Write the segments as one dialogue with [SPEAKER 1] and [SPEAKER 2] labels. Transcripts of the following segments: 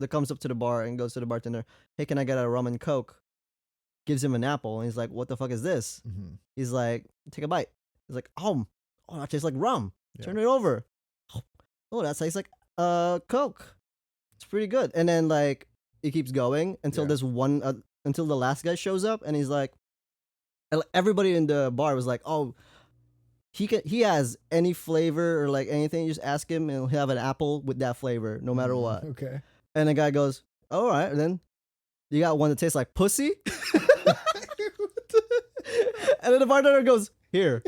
[SPEAKER 1] that comes up to the bar and goes to the bartender. Hey, can I get a rum and coke? Gives him an apple, and he's like, "What the fuck is this?"
[SPEAKER 2] Mm-hmm.
[SPEAKER 1] He's like, "Take a bite." He's like, "Oh, that tastes like rum."
[SPEAKER 2] Yeah.
[SPEAKER 1] Turn it over. Oh, that tastes like coke. It's pretty good. And then like it keeps going until this one until the last guy shows up, and he's like, everybody in the bar was like, "Oh, he has any flavor or like anything. You just ask him, and he'll have an apple with that flavor, no matter what."
[SPEAKER 2] Okay.
[SPEAKER 1] And the guy goes, "All right." And then you got one that tastes like pussy. And then the bartender goes, "Here."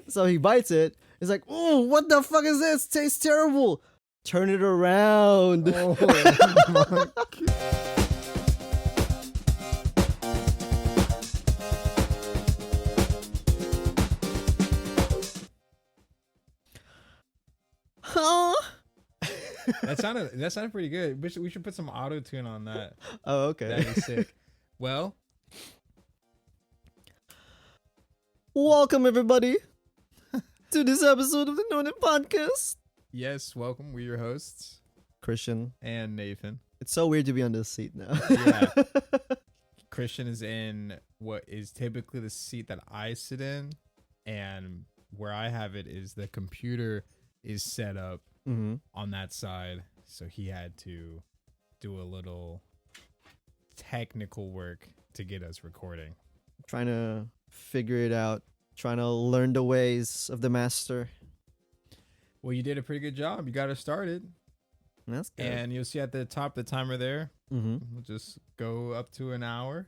[SPEAKER 1] So he bites it. He's like, "Oh, what the fuck is this? Tastes terrible." Turn it around.
[SPEAKER 2] Oh my God.
[SPEAKER 1] Huh?
[SPEAKER 2] That sounded pretty good. We should put some auto tune on that.
[SPEAKER 1] Oh, okay.
[SPEAKER 2] That'd be sick. Well,
[SPEAKER 1] Welcome everybody to this episode of the Known It Podcast.
[SPEAKER 2] yes, welcome. We're your hosts
[SPEAKER 1] Christian,
[SPEAKER 2] and Nathan.
[SPEAKER 1] it's so weird to be on this seat now.
[SPEAKER 2] Yeah. Christian is in what is typically the seat that I sit in, and where I have it is the computer is set up
[SPEAKER 1] Mm-hmm.
[SPEAKER 2] on that side, so he had to do a little technical work to get us recording.
[SPEAKER 1] Trying to figure it out. Trying to learn the ways of the master.
[SPEAKER 2] Well, you did a pretty good job. You got us started,
[SPEAKER 1] That's good.
[SPEAKER 2] and you'll see at the top the timer there.
[SPEAKER 1] Mm-hmm.
[SPEAKER 2] We'll just go up to an hour.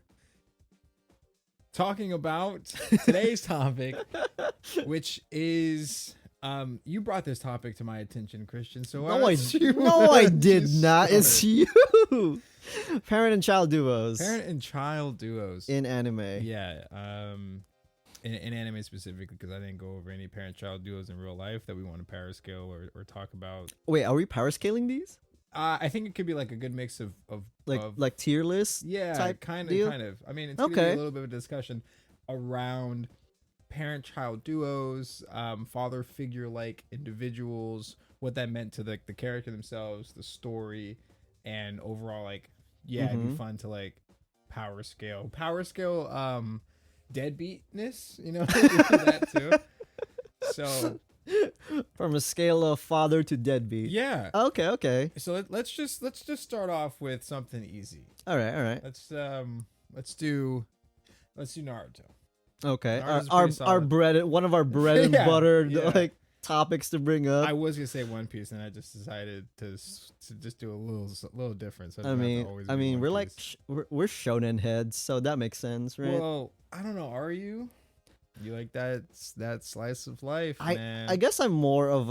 [SPEAKER 2] Talking about today's topic, which is you brought this topic to my attention, Christian. So
[SPEAKER 1] I did not. It's you. Parent and child duos.
[SPEAKER 2] Parent and child duos
[SPEAKER 1] in anime.
[SPEAKER 2] Yeah, in anime specifically, because I didn't go over any parent-child duos in real life that we want to parascale or talk about.
[SPEAKER 1] Wait, are we power scaling these?
[SPEAKER 2] I think it could be like a good mix of
[SPEAKER 1] Like tier list?
[SPEAKER 2] yeah,
[SPEAKER 1] type
[SPEAKER 2] kind
[SPEAKER 1] deal?
[SPEAKER 2] of. I mean, it's gonna be
[SPEAKER 1] Okay.
[SPEAKER 2] a little bit of a discussion around parent-child duos, father figure-like individuals, what that meant to the character themselves, the story, and overall, like, yeah, it'd be
[SPEAKER 1] Mhm.
[SPEAKER 2] fun to like power scale, deadbeatness, you know, that too. So
[SPEAKER 1] From a scale of father to deadbeat.
[SPEAKER 2] yeah.
[SPEAKER 1] Okay.
[SPEAKER 2] So let's just start off with something easy.
[SPEAKER 1] All right.
[SPEAKER 2] Let's do Naruto.
[SPEAKER 1] Okay.
[SPEAKER 2] Naruto's
[SPEAKER 1] Our
[SPEAKER 2] pretty solid.
[SPEAKER 1] one of our bread and
[SPEAKER 2] Yeah,
[SPEAKER 1] butter
[SPEAKER 2] yeah.
[SPEAKER 1] like topics to bring up.
[SPEAKER 2] I was gonna say One Piece, and I just decided to just do a little different. So it
[SPEAKER 1] I
[SPEAKER 2] doesn't have to
[SPEAKER 1] mean,
[SPEAKER 2] always be
[SPEAKER 1] we're
[SPEAKER 2] One
[SPEAKER 1] like
[SPEAKER 2] Piece.
[SPEAKER 1] we're shonen heads, so that makes sense, right?
[SPEAKER 2] Well, I don't know. Are you? You like that slice of life, man?
[SPEAKER 1] I guess I'm more of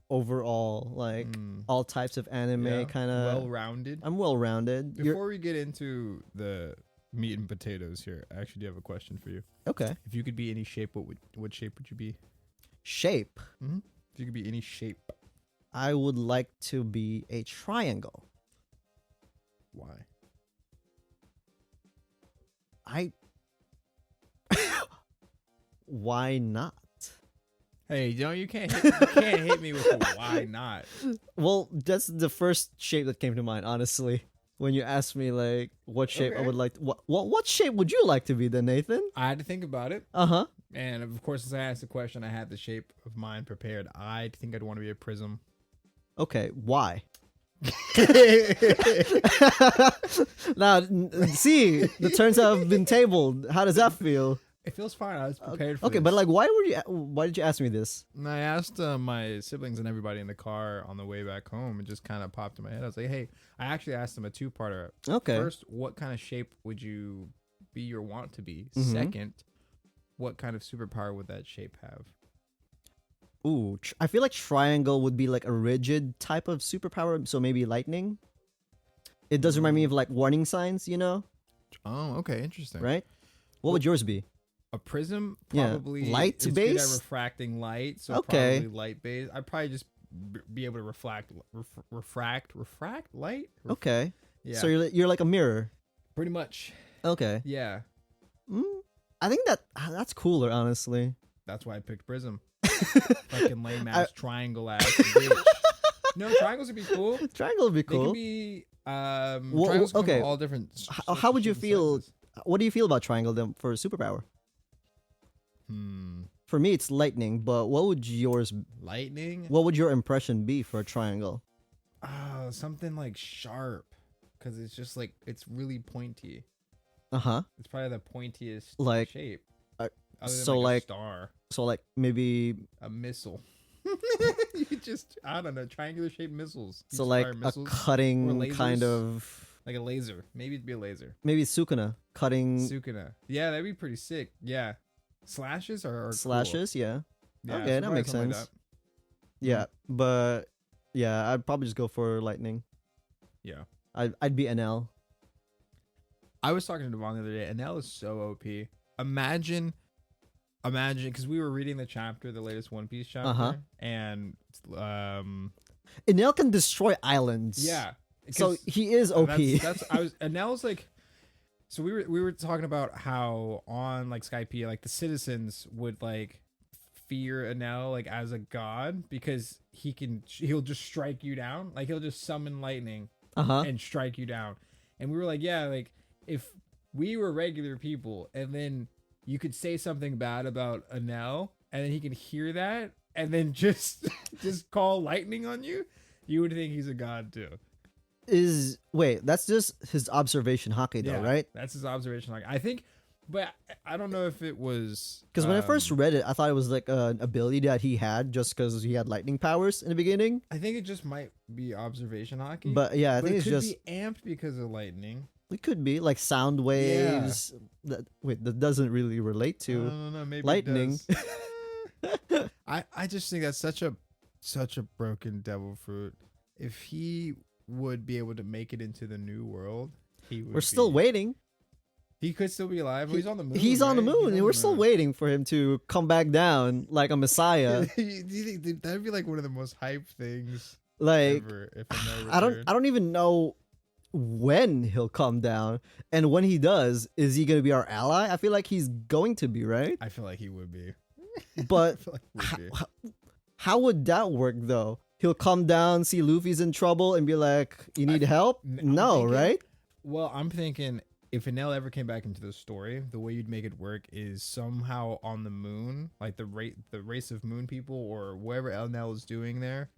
[SPEAKER 1] overall like all types of anime kind of
[SPEAKER 2] well-rounded.
[SPEAKER 1] I'm well rounded.
[SPEAKER 2] Before we get into the meat and potatoes here, I actually do have a question for you.
[SPEAKER 1] Okay.
[SPEAKER 2] If you could be any shape, what shape would you be?
[SPEAKER 1] Shape.
[SPEAKER 2] Mm-hmm. If you could be any shape,
[SPEAKER 1] I would like to be a triangle.
[SPEAKER 2] why?
[SPEAKER 1] Why not?
[SPEAKER 2] Hey, you can't hit me with a why not.
[SPEAKER 1] Well, that's the first shape that came to mind, honestly. When you asked me like what shape I
[SPEAKER 2] Okay.
[SPEAKER 1] would like to, what shape would you like to be then, Nathan?
[SPEAKER 2] I had to think about it,
[SPEAKER 1] Uh-huh.
[SPEAKER 2] and of course, as I asked the question, I had the shape of mine prepared. I think I'd want to be a prism.
[SPEAKER 1] Okay, why? Now, see, the turns have been tabled. How does that feel?
[SPEAKER 2] It feels fine. I was prepared for
[SPEAKER 1] Okay,
[SPEAKER 2] this.
[SPEAKER 1] but like, why did you ask me this?
[SPEAKER 2] And I asked my siblings and everybody in the car on the way back home. It just kind of popped in my head. I was like, hey, I actually asked them a two-parter.
[SPEAKER 1] Okay.
[SPEAKER 2] First, what kind of shape would you be or want to be?
[SPEAKER 1] Mhm.
[SPEAKER 2] Second, what kind of superpower would that shape have?
[SPEAKER 1] Ooh, I feel like triangle would be like a rigid type of superpower, so maybe lightning. It does remind me of like warning signs, you know,
[SPEAKER 2] Oh, okay, interesting.
[SPEAKER 1] right? What would yours be?
[SPEAKER 2] A prism,
[SPEAKER 1] Yeah,
[SPEAKER 2] probably
[SPEAKER 1] light
[SPEAKER 2] is good at
[SPEAKER 1] based?
[SPEAKER 2] refracting light, so
[SPEAKER 1] Okay.
[SPEAKER 2] probably light based. I'd probably just be able to refract light.
[SPEAKER 1] Okay.
[SPEAKER 2] Yeah,
[SPEAKER 1] So you're like a mirror.
[SPEAKER 2] pretty much.
[SPEAKER 1] Okay.
[SPEAKER 2] Yeah,
[SPEAKER 1] I think that's cooler, honestly.
[SPEAKER 2] that's why I picked prism. Fucking lame ass triangle ass bitch. No, triangles would be cool.
[SPEAKER 1] Triangle would be
[SPEAKER 2] They can
[SPEAKER 1] cool.
[SPEAKER 2] be
[SPEAKER 1] Well,
[SPEAKER 2] triangles come
[SPEAKER 1] okay.
[SPEAKER 2] in all different.
[SPEAKER 1] How would you
[SPEAKER 2] shapes and
[SPEAKER 1] feel?
[SPEAKER 2] sizes.
[SPEAKER 1] What do you feel about triangle then for superpower? For me, it's lightning. But what would yours?
[SPEAKER 2] Lightning.
[SPEAKER 1] What would your impression be for a triangle?
[SPEAKER 2] Something like sharp, because it's just like it's really pointy.
[SPEAKER 1] Uh-huh.
[SPEAKER 2] It's probably the pointiest
[SPEAKER 1] Like,
[SPEAKER 2] shape.
[SPEAKER 1] uh,
[SPEAKER 2] Other than
[SPEAKER 1] so
[SPEAKER 2] like
[SPEAKER 1] like
[SPEAKER 2] a star,
[SPEAKER 1] so like maybe
[SPEAKER 2] a missile. You just I don't know, triangular shaped missiles. You
[SPEAKER 1] so
[SPEAKER 2] just
[SPEAKER 1] like
[SPEAKER 2] fire
[SPEAKER 1] a
[SPEAKER 2] missiles.
[SPEAKER 1] cutting kind
[SPEAKER 2] lasers.
[SPEAKER 1] of
[SPEAKER 2] Like a laser. Maybe it'd be a laser.
[SPEAKER 1] maybe Sukuna cutting
[SPEAKER 2] Sukuna. Yeah, that'd be pretty sick. Yeah. Slashes are cool.
[SPEAKER 1] slashes. Yeah.
[SPEAKER 2] Yeah,
[SPEAKER 1] Okay,
[SPEAKER 2] so
[SPEAKER 1] that
[SPEAKER 2] probably
[SPEAKER 1] makes
[SPEAKER 2] something
[SPEAKER 1] sense.
[SPEAKER 2] like
[SPEAKER 1] Yeah, but yeah, I'd probably just go for lightning.
[SPEAKER 2] Yeah.
[SPEAKER 1] I'd be NL.
[SPEAKER 2] I was talking to Devon the other day, and that was so OP. Imagine, because we were reading the chapter, the latest One Piece chapter, and
[SPEAKER 1] Enel can destroy islands.
[SPEAKER 2] yeah,
[SPEAKER 1] So
[SPEAKER 2] 'cause
[SPEAKER 1] he is OP.
[SPEAKER 2] and now it's like, so we were talking about how on like Skype, like the citizens would like fear Enel like as a god because he'll just strike you down, like he'll just summon lightning and strike you down. And we were like, yeah, like if we were regular people and then you could say something bad about Enel and then he can hear that and then just call lightning on you, you would think he's a god too.
[SPEAKER 1] Wait, that's just his observation hockey though, right?
[SPEAKER 2] That's his observation. Like I think, but I don't know if it was
[SPEAKER 1] Because when I first read it, I thought it was like an ability that he had just because he had lightning powers in the beginning.
[SPEAKER 2] I think it just might be observation hockey.
[SPEAKER 1] But yeah, I think
[SPEAKER 2] it
[SPEAKER 1] it's
[SPEAKER 2] could
[SPEAKER 1] just
[SPEAKER 2] be amped because of lightning.
[SPEAKER 1] it could be like sound waves. That doesn't really relate to
[SPEAKER 2] No, maybe
[SPEAKER 1] lightning.
[SPEAKER 2] It does. I just think that's such a broken devil fruit. If he would be able to make it into the new world,
[SPEAKER 1] We're still waiting.
[SPEAKER 2] He could still be alive. He's on the moon.
[SPEAKER 1] He's on the
[SPEAKER 2] right?
[SPEAKER 1] moon,
[SPEAKER 2] He's
[SPEAKER 1] and
[SPEAKER 2] on
[SPEAKER 1] we're
[SPEAKER 2] the
[SPEAKER 1] still
[SPEAKER 2] moon.
[SPEAKER 1] waiting for him to come back down like a messiah.
[SPEAKER 2] Do you think that'd be like one of the most hype things
[SPEAKER 1] Like
[SPEAKER 2] ever? If Enel
[SPEAKER 1] I
[SPEAKER 2] returned?
[SPEAKER 1] don't even know when he'll come down, and when he does, is he gonna be our ally? I feel like he's going to be, right?
[SPEAKER 2] I feel like he would be.
[SPEAKER 1] But
[SPEAKER 2] I feel like he would be.
[SPEAKER 1] how would that work though? He'll come down, see Luffy's in trouble, and be like, "You need help?"
[SPEAKER 2] I'm
[SPEAKER 1] No,
[SPEAKER 2] thinking-
[SPEAKER 1] right?
[SPEAKER 2] Well, I'm thinking if Enel ever came back into the story, the way you'd make it work is somehow on the moon, like the race of moon people or whatever Enel is doing there.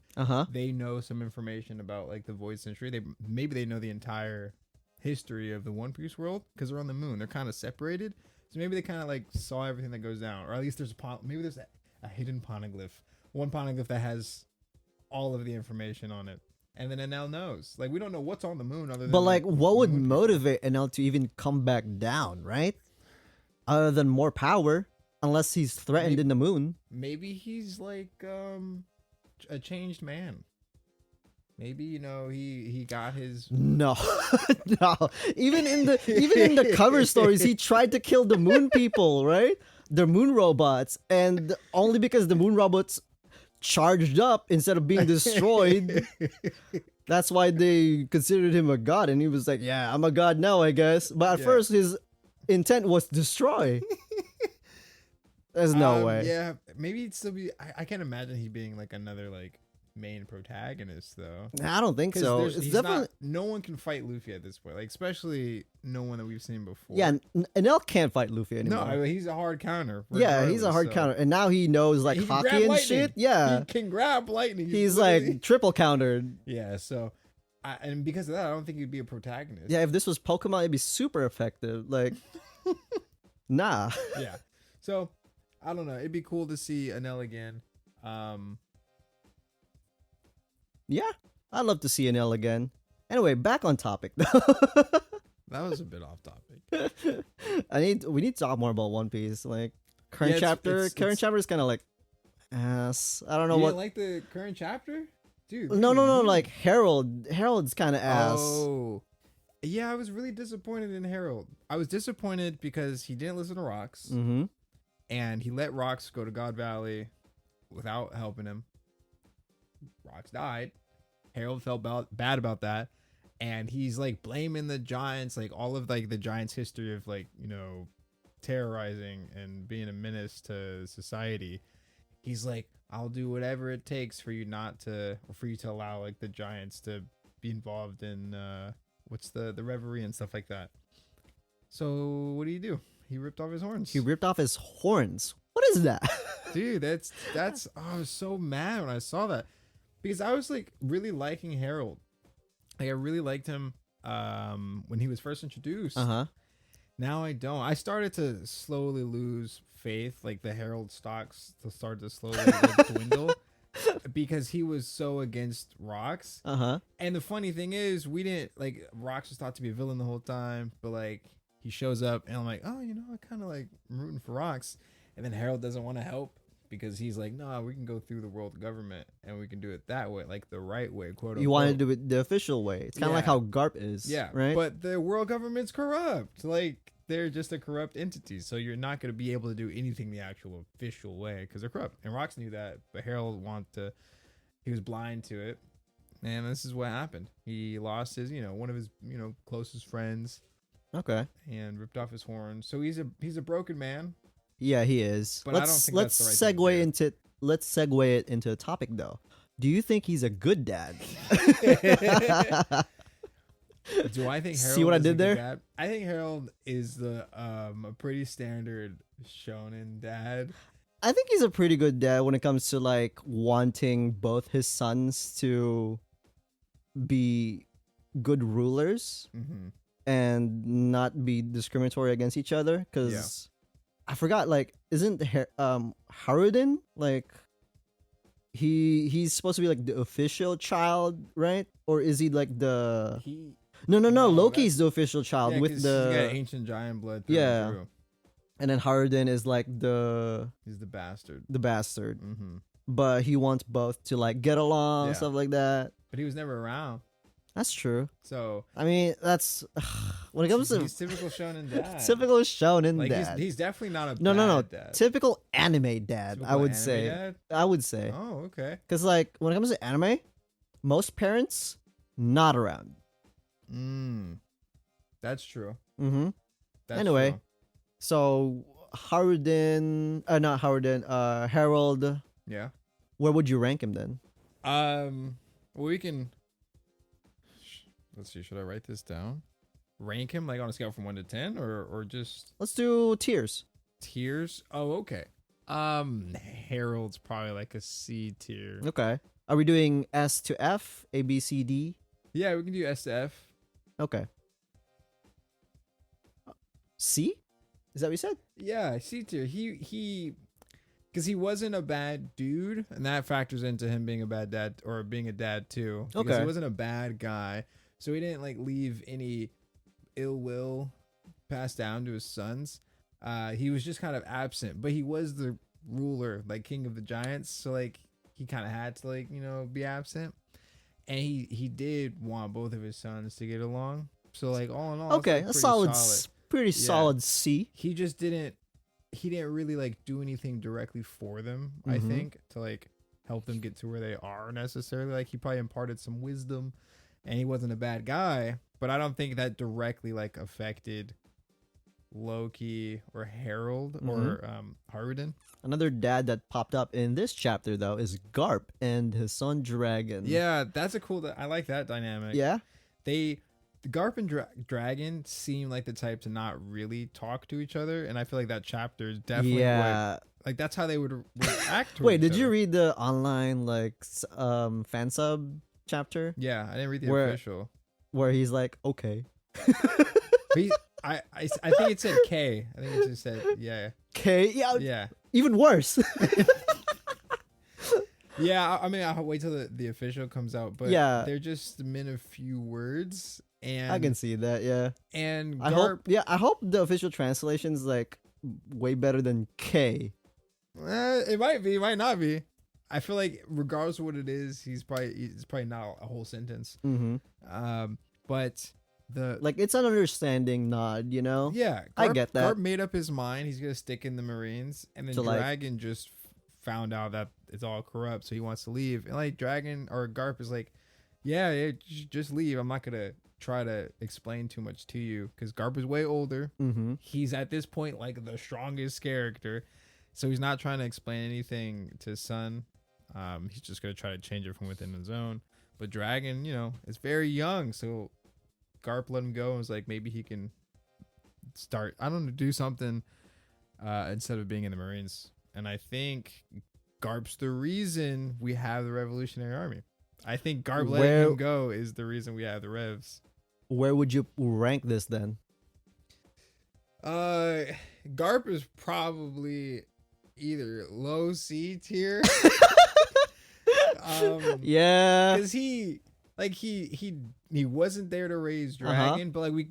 [SPEAKER 2] They know some information about like the Void Century. Maybe they know the entire history of the One Piece world because they're on the moon. They're kind of separated, so maybe they kind of like saw everything that goes down, or at least there's maybe there's a hidden poneglyph, one poneglyph that has all of the information on it. And then Enel knows. Like, we don't know what's on the moon other than...
[SPEAKER 1] But, like, what would
[SPEAKER 2] moon
[SPEAKER 1] motivate Enel to even come back down, right? Other than more power, unless he's threatened in the moon.
[SPEAKER 2] Maybe he's, like, a changed man. Maybe, you know, he got his...
[SPEAKER 1] No. No. Even in the cover stories, he tried to kill the moon people, right? The moon robots. And only because the moon robots charged up instead of being destroyed. That's why they considered him a god, and he was like, "Yeah, I'm a god now, I guess." But at first, his intent was destroy. There's no way.
[SPEAKER 2] Yeah, maybe he'd still be. I can't imagine he being like another like main protagonist though.
[SPEAKER 1] I don't think so. It's definitely
[SPEAKER 2] no one can fight Luffy at this point, like especially no one that we've seen before.
[SPEAKER 1] yeah. Enel can't fight Luffy anymore.
[SPEAKER 2] No, he's a hard counter.
[SPEAKER 1] Yeah, he's a hard counter, and now he knows like
[SPEAKER 2] He can
[SPEAKER 1] hockey
[SPEAKER 2] grab
[SPEAKER 1] and
[SPEAKER 2] lightning.
[SPEAKER 1] shit. Yeah,
[SPEAKER 2] He can grab lightning.
[SPEAKER 1] he's
[SPEAKER 2] literally-
[SPEAKER 1] like triple countered.
[SPEAKER 2] yeah. So, and because of that, I don't think he'd be a protagonist.
[SPEAKER 1] Yeah, if this was Pokemon, it'd be super effective. Like, nah.
[SPEAKER 2] Yeah. So, I don't know. It'd be cool to see Enel again.
[SPEAKER 1] Yeah, I'd love to see Enel again. Anyway, back on topic though.
[SPEAKER 2] That was a bit off topic.
[SPEAKER 1] We need to talk more about One Piece. Like current
[SPEAKER 2] Yeah,
[SPEAKER 1] chapter chapter is kind of like ass. I don't know
[SPEAKER 2] You
[SPEAKER 1] what.
[SPEAKER 2] didn't like the current chapter, dude?
[SPEAKER 1] No,
[SPEAKER 2] you-
[SPEAKER 1] like Harold's kind of ass.
[SPEAKER 2] Oh, yeah. I was really disappointed in Harold. I was disappointed because he didn't listen to Rocks,
[SPEAKER 1] Mm-hmm.
[SPEAKER 2] and he let Rocks go to God Valley without helping him. Rocks died. Harold felt bad about that, and he's like blaming the Giants, like all of like the Giants' history of like, you know, terrorizing and being a menace to society. He's like, I'll do whatever it takes for you not to, or for you to allow like the giants to be involved in what's the revelry and stuff like that. So what do? He ripped off his horns.
[SPEAKER 1] He ripped off his horns. What is that?
[SPEAKER 2] Dude, that's I was so mad when I saw that because I was like really liking Harold. Like I really liked him when he was first introduced.
[SPEAKER 1] Uh-huh.
[SPEAKER 2] Now I don't. I started to slowly lose faith, like the Harold stocks started to slowly like, dwindle because he was so against Rocks.
[SPEAKER 1] Uh-huh.
[SPEAKER 2] And the funny thing is, we didn't like Rocks was thought to be a villain the whole time, but like he shows up and I'm like, oh, you know, I kind of like I'm rooting for Rocks. And then Harold doesn't want to help because he's like, no, we can go through the world government and we can do it that way, like the right way, quote unquote.
[SPEAKER 1] You want to do it the official way. It's kind of like how Garp is.
[SPEAKER 2] Yeah.
[SPEAKER 1] Right?
[SPEAKER 2] But the world government's corrupt. Like, they're just a corrupt entity. So you're not going to be able to do anything the actual official way because they're corrupt. And Rox knew that. But Harold he was blind to it. And this is what happened. He lost his, one of his, closest friends.
[SPEAKER 1] Okay.
[SPEAKER 2] And ripped off his horn. So he's a broken man.
[SPEAKER 1] Yeah, he is.
[SPEAKER 2] But I don't think
[SPEAKER 1] let's
[SPEAKER 2] that's the right
[SPEAKER 1] segue
[SPEAKER 2] thing
[SPEAKER 1] into let's segue it into a topic though. Do you think he's a good dad?
[SPEAKER 2] Do I think Harold
[SPEAKER 1] See what I did there?
[SPEAKER 2] dad? I think Harold is a pretty standard shonen dad.
[SPEAKER 1] I think he's a pretty good dad when it comes to like wanting both his sons to be good rulers and not be discriminatory against each other. Because I forgot, like, isn't Haruden like he's supposed to be like the official child, right? Or is he like the No, Loki's the official child with
[SPEAKER 2] he's
[SPEAKER 1] the
[SPEAKER 2] got ancient giant blood through and through.
[SPEAKER 1] And then Haruden is like
[SPEAKER 2] he's the bastard.
[SPEAKER 1] But he wants both to like get along, stuff like that.
[SPEAKER 2] But he was never around.
[SPEAKER 1] That's true.
[SPEAKER 2] So
[SPEAKER 1] I mean, that's when it comes to
[SPEAKER 2] he's typical shonen dad.
[SPEAKER 1] Typical shonen
[SPEAKER 2] like,
[SPEAKER 1] dad.
[SPEAKER 2] He's definitely not a
[SPEAKER 1] no
[SPEAKER 2] dad.
[SPEAKER 1] Typical anime dad.
[SPEAKER 2] Typical
[SPEAKER 1] I would
[SPEAKER 2] anime
[SPEAKER 1] say.
[SPEAKER 2] Dad?
[SPEAKER 1] I would say.
[SPEAKER 2] Oh, okay.
[SPEAKER 1] Because like when it comes to anime, most parents not around.
[SPEAKER 2] That's true.
[SPEAKER 1] That's anyway,
[SPEAKER 2] true.
[SPEAKER 1] So not Haruden. Harold.
[SPEAKER 2] Yeah.
[SPEAKER 1] Where would you rank him then?
[SPEAKER 2] Well, we can. Let's see. Should I write this down? Rank him like on a scale from 1 to 10, or just
[SPEAKER 1] let's do tiers.
[SPEAKER 2] Tiers. Oh, okay. Harold's probably like a C tier.
[SPEAKER 1] Okay. Are we doing S to F, A, B, C, D?
[SPEAKER 2] Yeah, we can do S to F.
[SPEAKER 1] Okay. C? Is that what you said?
[SPEAKER 2] Yeah, C tier. He because he wasn't a bad dude, and that factors into him being a bad dad or being a dad too. Because he wasn't a bad guy, so he didn't like leave any ill will passed down to his sons. He was just kind of absent, but he was the ruler, like king of the giants. So like he kind of had to like be absent, and he did want both of his sons to get along. So like all in all,
[SPEAKER 1] okay, a solid. Pretty solid C.
[SPEAKER 2] He just didn't really like do anything directly for them, I think, to like help them get to where they are necessarily. Like he probably imparted some wisdom and he wasn't a bad guy, but I don't think that directly like affected Loki or Harold or Haruden.
[SPEAKER 1] Another dad that popped up in this chapter though is Garp and his son Dragon.
[SPEAKER 2] Yeah, that's a cool I like that dynamic. Yeah. The Garp and Dragon seem like the type to not really talk to each other, and I feel like that chapter is definitely like that's how they would act.
[SPEAKER 1] Wait, did you read the online like fan sub chapter?
[SPEAKER 2] Yeah, I didn't read the official.
[SPEAKER 1] Where he's like, okay.
[SPEAKER 2] I think it said K. I think it just said
[SPEAKER 1] K. Yeah. Even worse.
[SPEAKER 2] Yeah, I mean, I'll wait till the official comes out, but they're just meant a few words. And
[SPEAKER 1] I can see that, yeah.
[SPEAKER 2] And
[SPEAKER 1] I hope the official translation is like way better than K.
[SPEAKER 2] It might be, it might not be. I feel like regardless of what it is, it's probably not a whole sentence. But
[SPEAKER 1] it's an understanding nod,
[SPEAKER 2] Yeah,
[SPEAKER 1] I get that.
[SPEAKER 2] Garp made up his mind. He's gonna stick in the Marines, and then Dragon just found out that it's all corrupt, so he wants to leave. And like Dragon or Garp is like, yeah, just leave. I'm not gonna try to explain too much to you because Garp is way older. He's at this point like the strongest character, so he's not trying to explain anything to his son. He's just gonna try to change it from within his own. But Dragon, is very young, so Garp let him go and was like, maybe he can start, I don't know, do something instead of being in the Marines. And I think Garp's the reason we have the Revolutionary Army. I think Garp letting him go is the reason we have the Revs.
[SPEAKER 1] Where would you rank this then?
[SPEAKER 2] Garp is probably either low C tier.
[SPEAKER 1] Yeah,
[SPEAKER 2] because he wasn't there to raise Dragon, but like we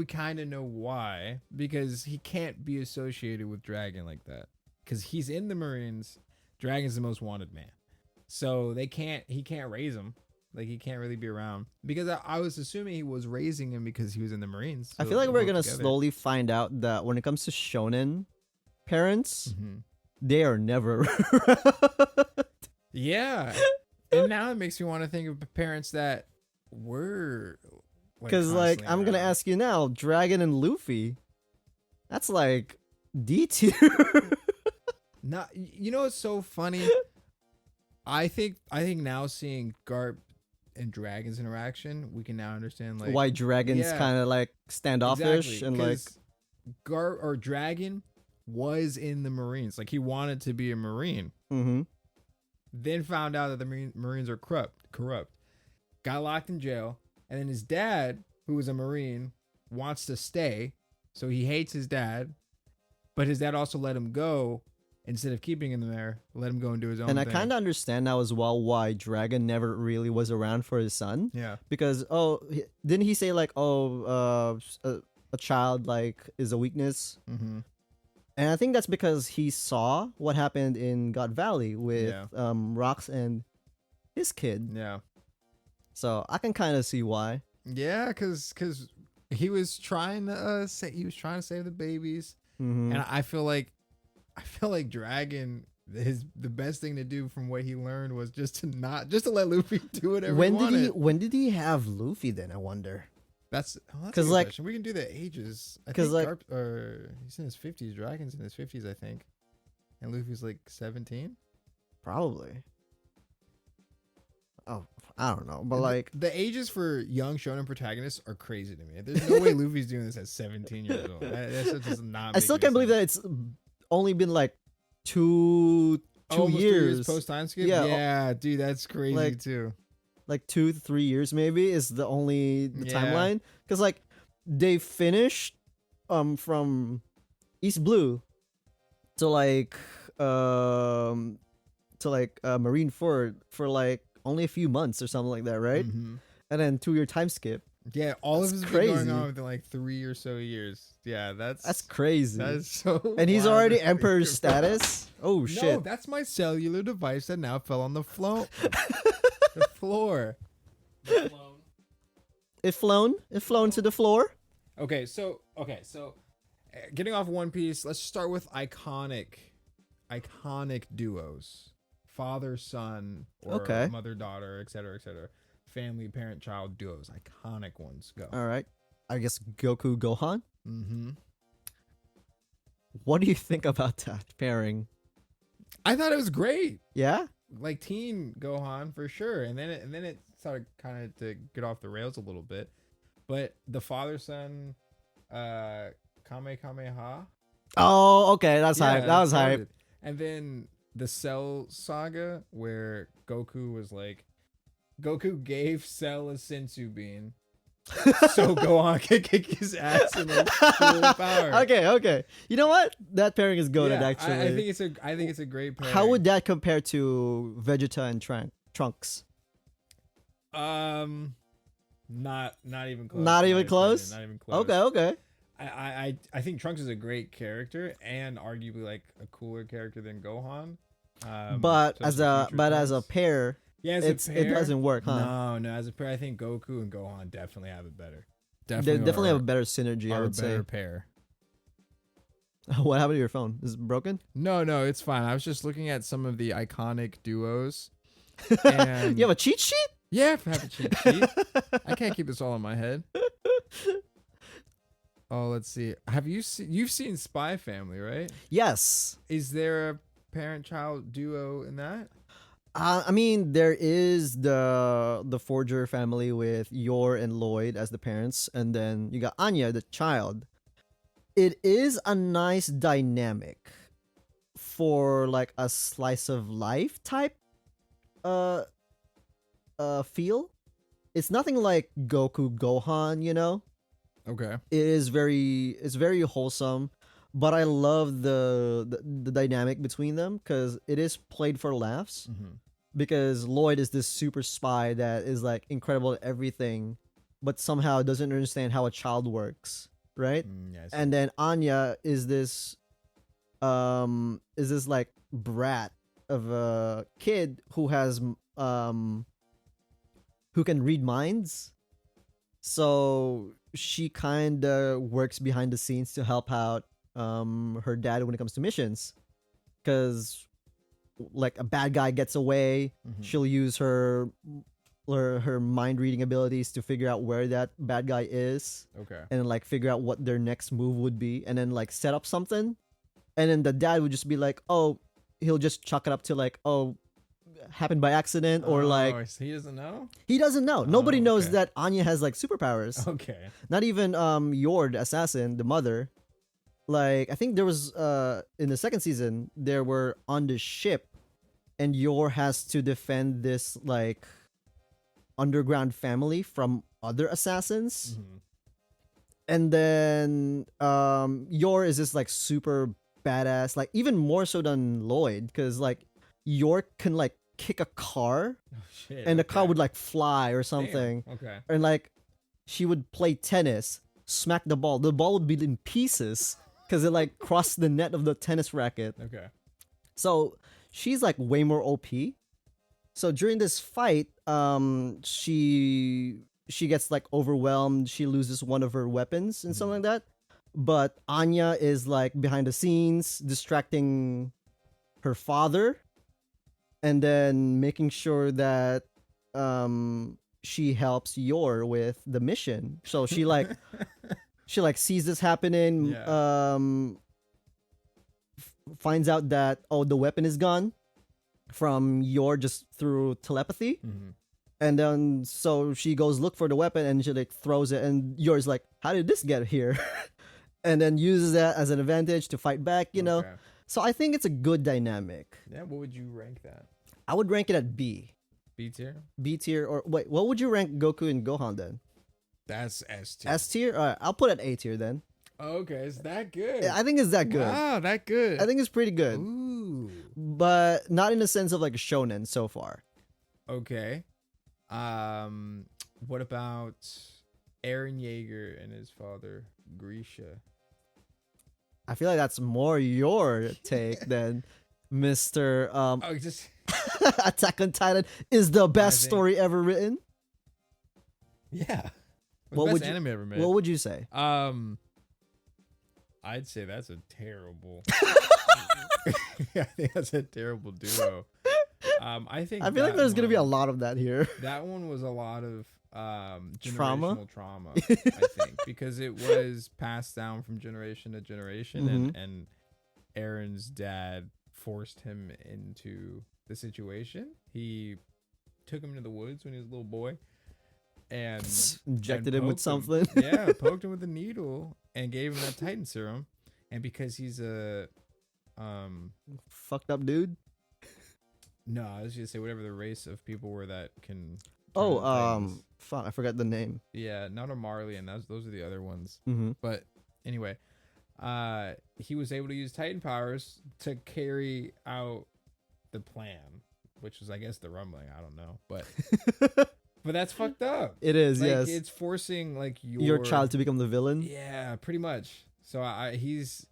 [SPEAKER 2] kind of know why, because he can't be associated with Dragon like that, because he's in the Marines. Dragon's the most wanted man, so he can't raise him. Like, he can't really be around, because I was assuming he was raising him because he was in the Marines. So
[SPEAKER 1] I feel like we're gonna slowly find out that when it comes to shonen parents, they are never
[SPEAKER 2] yeah. And now it makes me want to think of parents that were,
[SPEAKER 1] because like I'm gonna ask you now, Dragon and Luffy, that's like D tier.
[SPEAKER 2] Not, it's so funny. I think now, seeing Garp and Dragon's interaction, we can now understand like
[SPEAKER 1] why Dragon's kind of like standoffish, and like
[SPEAKER 2] Garp or Dragon was in the Marines, like he wanted to be a Marine. Then found out that the Marines are corrupt, got locked in jail, and then his dad, who was a Marine, wants to stay, so he hates his dad, but his dad also let him go. Instead of keeping him there, let him go and do his own thing.
[SPEAKER 1] And I kind of understand now as well why Dragon never really was around for his son.
[SPEAKER 2] Yeah.
[SPEAKER 1] Because, didn't he say like, a child like is a weakness? And I think that's because he saw what happened in God Valley with Rox and his kid.
[SPEAKER 2] Yeah.
[SPEAKER 1] So I can kind of see why.
[SPEAKER 2] Yeah, because he was trying to save the babies, and I feel like Dragon, the best thing to do from what he learned was just to let Luffy do whatever he wanted.
[SPEAKER 1] When did he have Luffy then, I wonder?
[SPEAKER 2] That's a good question. We can do the ages. Because like he's in his 50s. Dragon's in his 50s, I think, and Luffy's like 17.
[SPEAKER 1] Probably. Oh, I don't know, but like
[SPEAKER 2] the ages for young shonen protagonists are crazy to me. There's no way Luffy's doing this at 17 years old. That does not.
[SPEAKER 1] I still can't believe that it's only been like two years
[SPEAKER 2] post time skip.
[SPEAKER 1] Yeah,
[SPEAKER 2] dude, that's crazy too.
[SPEAKER 1] Like 2 to 3 years maybe is the only timeline, because like they finished from East Blue to Marineford for like only a few months or something like that, right? And then 2-year time skip.
[SPEAKER 2] Yeah, all of this has been going on within like 3 or so years. Yeah, that's
[SPEAKER 1] crazy.
[SPEAKER 2] That's so.
[SPEAKER 1] And he's already Emperor's status. Oh shit!
[SPEAKER 2] No, that's my cellular device that now fell on the floor. The floor.
[SPEAKER 1] It flown to the floor.
[SPEAKER 2] Okay, so getting off One Piece, let's start with iconic duos. Father, son, or mother, daughter, etc., etc. Family, parent, child duos. Iconic ones. Go.
[SPEAKER 1] All right. I guess Goku, Gohan. What do you think about that pairing?
[SPEAKER 2] I thought it was great.
[SPEAKER 1] Yeah?
[SPEAKER 2] Like teen Gohan for sure. And then it started kind of to get off the rails a little bit. But the father-son Kamehameha.
[SPEAKER 1] Oh, okay. That's hype. That was hype.
[SPEAKER 2] And then the Cell saga, where Goku gave Cell a sensu bean, so Gohan can kick his ass in like full power.
[SPEAKER 1] Okay. You know what? That pairing is goated. Actually,
[SPEAKER 2] I think it's a great pairing.
[SPEAKER 1] How would that compare to Vegeta and Trunks?
[SPEAKER 2] Not even close.
[SPEAKER 1] Not even close.
[SPEAKER 2] Not even close.
[SPEAKER 1] Okay.
[SPEAKER 2] I think Trunks is a great character and arguably like a cooler character than Gohan.
[SPEAKER 1] But as a pair, it doesn't work, huh?
[SPEAKER 2] No. As a pair, I think Goku and Gohan definitely have it better.
[SPEAKER 1] They definitely have a better synergy. I would say.
[SPEAKER 2] Better pair.
[SPEAKER 1] What happened to your phone? Is it broken?
[SPEAKER 2] No, it's fine. I was just looking at some of the iconic duos. And
[SPEAKER 1] you have a cheat sheet?
[SPEAKER 2] Yeah, I have a cheat sheet. I can't keep this all in my head. Oh, let's see. You've seen Spy Family, right?
[SPEAKER 1] Yes.
[SPEAKER 2] Is there a parent-child duo in that?
[SPEAKER 1] I mean, there is the Forger family with Yor and Lloyd as the parents, and then you got Anya, the child. It is a nice dynamic for like a slice of life type uh feel. It's nothing like Goku Gohan, you know.
[SPEAKER 2] Okay.
[SPEAKER 1] It's very wholesome, but I love the dynamic between them because it is played for laughs.
[SPEAKER 2] Mm-hmm.
[SPEAKER 1] Because Lloyd is this super spy that is like incredible at everything, but somehow doesn't understand how a child works, right?
[SPEAKER 2] Yeah, I see.
[SPEAKER 1] And then Anya is this like brat of a kid who has who can read minds. So she kind of works behind the scenes to help out her dad when it comes to missions, because like a bad guy gets away,
[SPEAKER 2] Mhm.
[SPEAKER 1] she'll use her mind reading abilities to figure out where that bad guy is,
[SPEAKER 2] Okay.
[SPEAKER 1] and like figure out what their next move would be, and then like set up something. And then the dad would just be like, oh, he'll just chalk it up to like, oh, happened by accident, or like
[SPEAKER 2] So he doesn't know.
[SPEAKER 1] he doesn't know. Nobody knows
[SPEAKER 2] Okay.
[SPEAKER 1] that Anya has like superpowers.
[SPEAKER 2] Okay.
[SPEAKER 1] Not even Yor, the assassin, the mother. Like I think there was in the second season they were on the ship, and Yor has to defend this like underground family from other assassins.
[SPEAKER 2] Mm-hmm.
[SPEAKER 1] And then Yor is this like super badass, like even more so than Lloyd, because like Yor can like kick a car
[SPEAKER 2] Oh shit.
[SPEAKER 1] and the car
[SPEAKER 2] okay.
[SPEAKER 1] would like fly or
[SPEAKER 2] Damn.
[SPEAKER 1] something.
[SPEAKER 2] Okay.
[SPEAKER 1] And like she would play tennis, smack the ball would be in pieces because it like crossed the net of the tennis racket.
[SPEAKER 2] Okay.
[SPEAKER 1] So she's like way more OP. So during this fight, she gets like overwhelmed. She loses one of her weapons and something like that. But Anya is like behind the scenes, distracting her father, and then making sure that she helps Yor with the mission. So she like sees this happening,
[SPEAKER 2] Yeah.
[SPEAKER 1] finds out that oh the weapon is gone from Yor just through telepathy.
[SPEAKER 2] Mm-hmm.
[SPEAKER 1] And then so she goes look for the weapon and she like throws it, and Yor's like, how did this get here? And then uses that as an advantage to fight back, you know.
[SPEAKER 2] Okay.
[SPEAKER 1] So I think it's a good dynamic.
[SPEAKER 2] Yeah. What would you rank that?
[SPEAKER 1] I would rank it at B.
[SPEAKER 2] B tier.
[SPEAKER 1] B tier, or wait, what would you rank Goku and Gohan then?
[SPEAKER 2] That's S tier.
[SPEAKER 1] S tier? Alright, I'll put it at A tier then.
[SPEAKER 2] Okay, it's that good.
[SPEAKER 1] I think it's that good.
[SPEAKER 2] Wow, that good.
[SPEAKER 1] I think it's pretty good.
[SPEAKER 2] Ooh.
[SPEAKER 1] But not in the sense of like a shonen so far.
[SPEAKER 2] Okay. What about Aaron Yeager and his father Grisha?
[SPEAKER 1] I feel like that's more your take than Mr.
[SPEAKER 2] Oh, just
[SPEAKER 1] Attack on Titan is the best
[SPEAKER 2] think-
[SPEAKER 1] story ever written.
[SPEAKER 2] yeah.
[SPEAKER 1] What
[SPEAKER 2] Best
[SPEAKER 1] would you-
[SPEAKER 2] anime ever made.
[SPEAKER 1] What would you say?
[SPEAKER 2] I'd say that's a terrible. I think that's a terrible duo. I think
[SPEAKER 1] I feel like
[SPEAKER 2] that
[SPEAKER 1] there's gonna be a
[SPEAKER 2] one-
[SPEAKER 1] lot of that here.
[SPEAKER 2] That one was a lot of
[SPEAKER 1] Trauma?
[SPEAKER 2] generational trauma, I think, because it was passed down from generation to generation,
[SPEAKER 1] Mhm.
[SPEAKER 2] and Aaron's dad forced him into the situation. He took him to the woods when he was a little boy, and
[SPEAKER 1] Injected
[SPEAKER 2] and
[SPEAKER 1] him with
[SPEAKER 2] poked
[SPEAKER 1] something.
[SPEAKER 2] Yeah, poked him with a needle and gave him that Titan serum. And because he's a
[SPEAKER 1] Fucked up dude.
[SPEAKER 2] no, I was gonna say whatever the race of people were that can. turn
[SPEAKER 1] Oh,
[SPEAKER 2] into Titans.
[SPEAKER 1] fuck, I forgot the name.
[SPEAKER 2] Yeah, not a Marley, and those are the other ones.
[SPEAKER 1] Mm-hmm.
[SPEAKER 2] But anyway, he was able to use Titan powers to carry out the plan, which was, I guess, the rumbling. I don't know, but but that's fucked up.
[SPEAKER 1] It is,
[SPEAKER 2] Like,
[SPEAKER 1] yes.
[SPEAKER 2] it's forcing like
[SPEAKER 1] Your child to become the villain.
[SPEAKER 2] Yeah, pretty much. So he's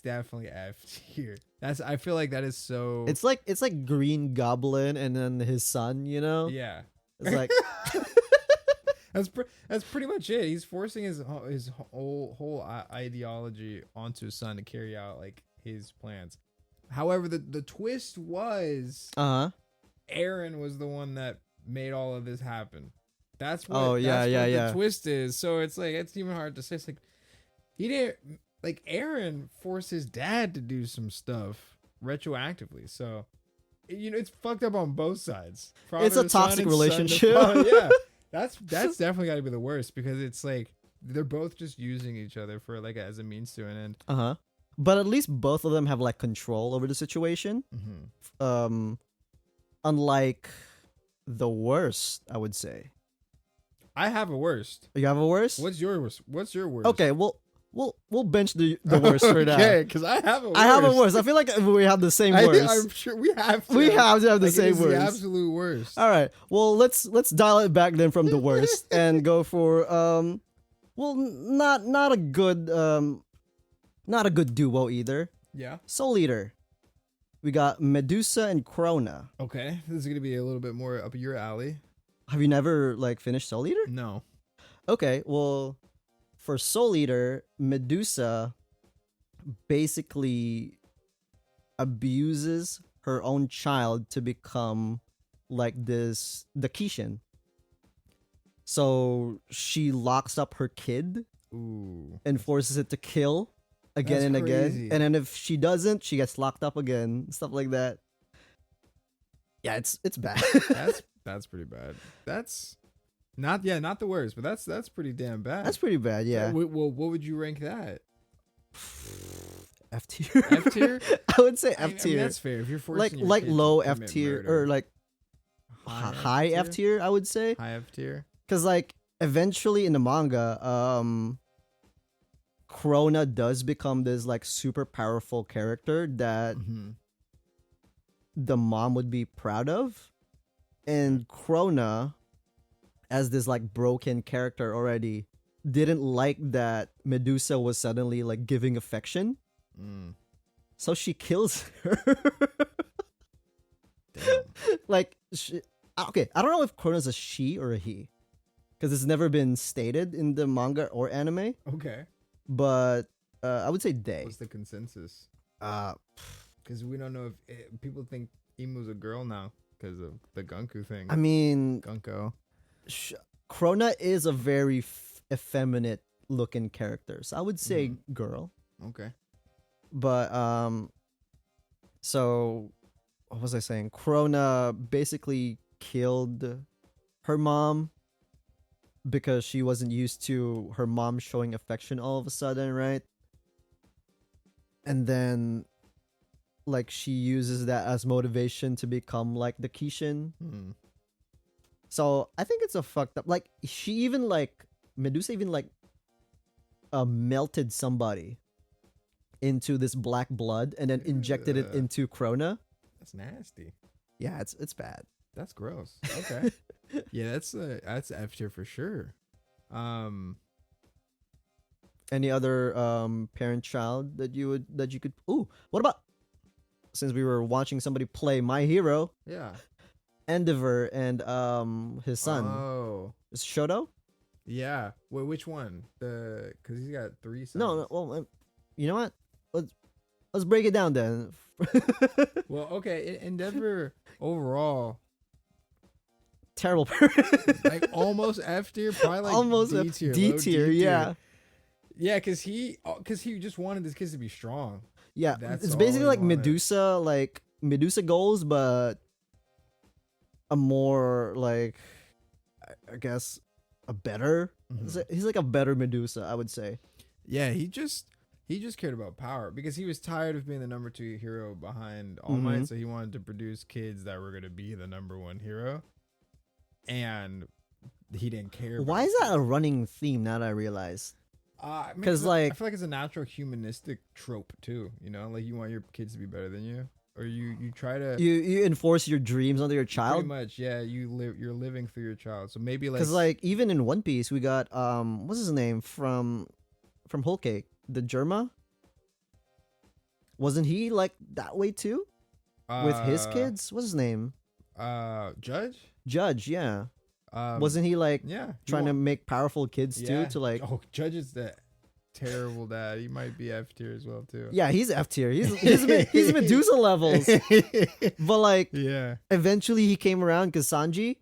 [SPEAKER 2] definitely F tier. I feel like that is so.
[SPEAKER 1] It's like Green Goblin and then his son. You know.
[SPEAKER 2] Yeah.
[SPEAKER 1] It's like
[SPEAKER 2] That's pretty much it. He's forcing his whole ideology onto his son to carry out like his plans. However, the twist was Aaron was the one that made all of this happen. That's what. The twist is. So it's like it's even hard to say. It's like he didn't like Aaron forced his dad to do some stuff retroactively. So it's fucked up on both sides.
[SPEAKER 1] It's a
[SPEAKER 2] Father to son
[SPEAKER 1] toxic
[SPEAKER 2] and son to
[SPEAKER 1] relationship.
[SPEAKER 2] father. Yeah, that's definitely got to be the worst because it's like they're both just using each other for like as a means to an end.
[SPEAKER 1] Uh-huh. But at least both of them have like control over the situation. Unlike the worst, I would say.
[SPEAKER 2] I have a worst.
[SPEAKER 1] You have a worst?
[SPEAKER 2] What's your worst?
[SPEAKER 1] Okay, we'll bench the worst for now.
[SPEAKER 2] Okay, because I have a worst.
[SPEAKER 1] I have a worst. I feel like we have the same worst.
[SPEAKER 2] I'm sure we have to.
[SPEAKER 1] We have to have the
[SPEAKER 2] like,
[SPEAKER 1] same
[SPEAKER 2] it is
[SPEAKER 1] worst.
[SPEAKER 2] the absolute worst.
[SPEAKER 1] All right. Well, let's dial it back then from the worst and go for not a good duo either.
[SPEAKER 2] Yeah.
[SPEAKER 1] Soul Eater. We got Medusa and Krona.
[SPEAKER 2] Okay, this is gonna be a little bit more up your alley.
[SPEAKER 1] Have you never like finished Soul Eater?
[SPEAKER 2] No.
[SPEAKER 1] Okay, well, for Soul Eater, Medusa basically abuses her own child to become like the Kishin. So she locks up her kid and forces it to kill again and again. And then if she doesn't, she gets locked up again. Stuff like that. Yeah, it's bad.
[SPEAKER 2] That's pretty bad. That's not the worst, but that's pretty damn bad.
[SPEAKER 1] That's pretty bad, yeah.
[SPEAKER 2] Well, what would you rank that?
[SPEAKER 1] F tier.
[SPEAKER 2] F tier?
[SPEAKER 1] I would say F tier.
[SPEAKER 2] I mean, that's fair. If you're forcing your
[SPEAKER 1] like
[SPEAKER 2] kid
[SPEAKER 1] low
[SPEAKER 2] to
[SPEAKER 1] F
[SPEAKER 2] commit
[SPEAKER 1] tier
[SPEAKER 2] murder.
[SPEAKER 1] or like high F tier, I would say.
[SPEAKER 2] High F tier.
[SPEAKER 1] Because like eventually in the manga, Krona does become this like super powerful character that the mom would be proud of. And Krona, as this like broken character already, didn't like that Medusa was suddenly like giving affection. So she kills her.
[SPEAKER 2] Damn.
[SPEAKER 1] Like, okay, I don't know if Krona's a she or a he. Because it's never been stated in the manga or anime.
[SPEAKER 2] Okay.
[SPEAKER 1] But I would say they.
[SPEAKER 2] What's the consensus? Because we don't know if people think Imu's a girl now because of the Gunku thing.
[SPEAKER 1] I mean,
[SPEAKER 2] Gunko.
[SPEAKER 1] Krona is a very effeminate looking character. So I would say girl.
[SPEAKER 2] Okay.
[SPEAKER 1] But, so, what was I saying? Krona basically killed her mom because she wasn't used to her mom showing affection all of a sudden, right? And then, like, she uses that as motivation to become, like, the Kishin. So, I think it's a fucked up... Like, she even, like... Medusa even, like, melted somebody into this black blood and then injected it into Krona.
[SPEAKER 2] That's nasty.
[SPEAKER 1] Yeah, it's bad.
[SPEAKER 2] That's gross. Okay. Yeah, that's F tier for sure.
[SPEAKER 1] Any other parent-child that you could? Ooh, what about? Since we were watching somebody play My Hero,
[SPEAKER 2] Yeah.
[SPEAKER 1] Endeavor and his son.
[SPEAKER 2] Oh.
[SPEAKER 1] Is Shoto?
[SPEAKER 2] Yeah. Wait, which one? Because he's got 3 sons.
[SPEAKER 1] No. Well, you know what? Let's break it down then.
[SPEAKER 2] Well, okay. Endeavor overall,
[SPEAKER 1] terrible parent.
[SPEAKER 2] like almost F tier, probably like
[SPEAKER 1] Almost
[SPEAKER 2] D tier.
[SPEAKER 1] D tier, yeah.
[SPEAKER 2] Yeah, because he just wanted his kids to be strong.
[SPEAKER 1] Yeah,
[SPEAKER 2] That's
[SPEAKER 1] it's
[SPEAKER 2] all
[SPEAKER 1] basically
[SPEAKER 2] he
[SPEAKER 1] like
[SPEAKER 2] wanted.
[SPEAKER 1] Medusa goals, but a more like, I guess, a better. He's like a better Medusa, I would say.
[SPEAKER 2] Yeah, he just cared about power because he was tired of being the number 2 hero behind All Might, so he wanted to produce kids that were going to be the number 1 hero, and he didn't care.
[SPEAKER 1] Why is that a running theme? Now that I realize.
[SPEAKER 2] Because I feel like it's a natural humanistic trope too. You know, like you want your kids to be better than you, or you try to
[SPEAKER 1] you enforce your dreams onto your child.
[SPEAKER 2] Pretty much, yeah. You're living through your child. So maybe like
[SPEAKER 1] because like even in One Piece we got what's his name from Whole Cake, the Germa. Wasn't he like that way too? With his kids, what's his name? Judge, yeah. Wasn't he like trying to make powerful kids too to like?
[SPEAKER 2] Oh, Judge is the terrible dad. He might be F tier as well too.
[SPEAKER 1] Yeah, he's F tier. He's Medusa levels. But like, eventually he came around because Sanji,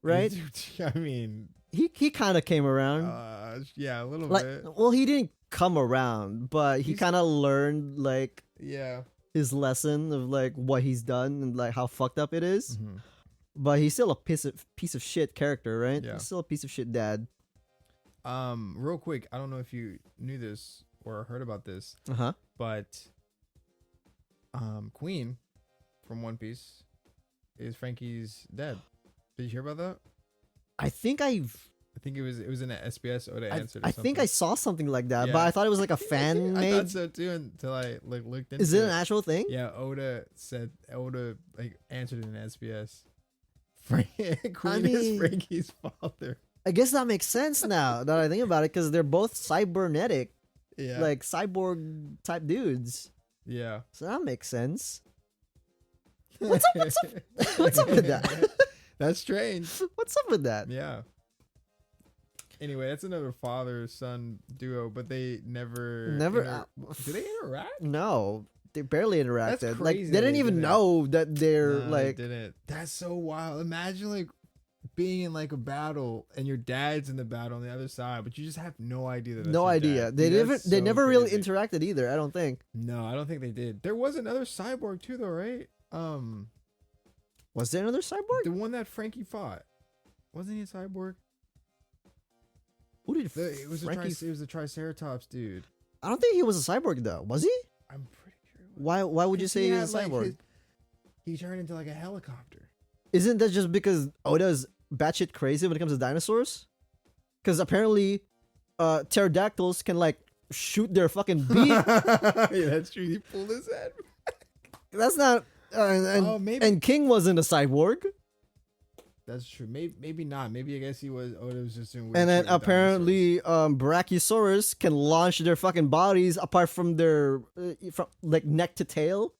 [SPEAKER 1] right?
[SPEAKER 2] I mean,
[SPEAKER 1] he kind of came around.
[SPEAKER 2] Yeah, a little
[SPEAKER 1] like,
[SPEAKER 2] bit.
[SPEAKER 1] Well, he didn't come around, but he kind of learned like.
[SPEAKER 2] Yeah.
[SPEAKER 1] his lesson of like what he's done and like how fucked up it is.
[SPEAKER 2] Mm-hmm.
[SPEAKER 1] But he's still a piece of shit character, right?
[SPEAKER 2] Yeah.
[SPEAKER 1] He's still a piece of shit dad.
[SPEAKER 2] Real quick, I don't know if you knew this or heard about this, but Queen from One Piece is Frankie's dad. Did you hear about that?
[SPEAKER 1] I think
[SPEAKER 2] I think it was in an SBS Oda answered.
[SPEAKER 1] I think I saw something like that,
[SPEAKER 2] Yeah.
[SPEAKER 1] but I thought it was like a fan
[SPEAKER 2] I
[SPEAKER 1] made.
[SPEAKER 2] thought so too until I like looked into.
[SPEAKER 1] Is it an actual thing?
[SPEAKER 2] Yeah, Oda like answered in SBS. Queen is Frankie's father.
[SPEAKER 1] I guess that makes sense now that I think about it, because they're both cybernetic,
[SPEAKER 2] Yeah.
[SPEAKER 1] like cyborg type dudes.
[SPEAKER 2] Yeah.
[SPEAKER 1] So that makes sense. What's up with that?
[SPEAKER 2] That's strange.
[SPEAKER 1] What's up with that?
[SPEAKER 2] Yeah. Anyway, that's another father-son duo, but they never. Do they interact?
[SPEAKER 1] No, they barely interacted.
[SPEAKER 2] That's
[SPEAKER 1] Like
[SPEAKER 2] crazy
[SPEAKER 1] they
[SPEAKER 2] that
[SPEAKER 1] didn't
[SPEAKER 2] they
[SPEAKER 1] even
[SPEAKER 2] didn't.
[SPEAKER 1] know that they're
[SPEAKER 2] No,
[SPEAKER 1] like.
[SPEAKER 2] they didn't. That's so wild. Imagine like being in like a battle and your dad's in the battle on the other side, but you just have no idea that. That's
[SPEAKER 1] No
[SPEAKER 2] your
[SPEAKER 1] idea.
[SPEAKER 2] dad.
[SPEAKER 1] They
[SPEAKER 2] Dude,
[SPEAKER 1] never.
[SPEAKER 2] that's
[SPEAKER 1] They
[SPEAKER 2] so
[SPEAKER 1] never really
[SPEAKER 2] crazy.
[SPEAKER 1] interacted either. I don't think.
[SPEAKER 2] No, I don't think they did. There was another cyborg too, though, right?
[SPEAKER 1] Was there another cyborg?
[SPEAKER 2] The one that Frankie fought. Wasn't he a cyborg?
[SPEAKER 1] Who did
[SPEAKER 2] It was
[SPEAKER 1] Frankie?
[SPEAKER 2] it was a Triceratops dude.
[SPEAKER 1] I don't think he was a cyborg though. Was he?
[SPEAKER 2] I'm pretty sure. It was.
[SPEAKER 1] Why would you
[SPEAKER 2] 'Cause
[SPEAKER 1] say he
[SPEAKER 2] had,
[SPEAKER 1] was a
[SPEAKER 2] like,
[SPEAKER 1] cyborg?
[SPEAKER 2] he turned into like a helicopter.
[SPEAKER 1] Isn't that just because Oda's batshit crazy when it comes to dinosaurs? Because apparently, pterodactyls can like shoot their fucking beak.
[SPEAKER 2] Yeah, that's true. He pulled his head.
[SPEAKER 1] That's not.
[SPEAKER 2] Maybe
[SPEAKER 1] And King wasn't a cyborg.
[SPEAKER 2] that's true. Maybe not. Maybe I guess he was. Oda was just doing. Weird
[SPEAKER 1] And then
[SPEAKER 2] shit with
[SPEAKER 1] apparently, Brachiosaurus can launch their fucking bodies apart from their from like neck to tail.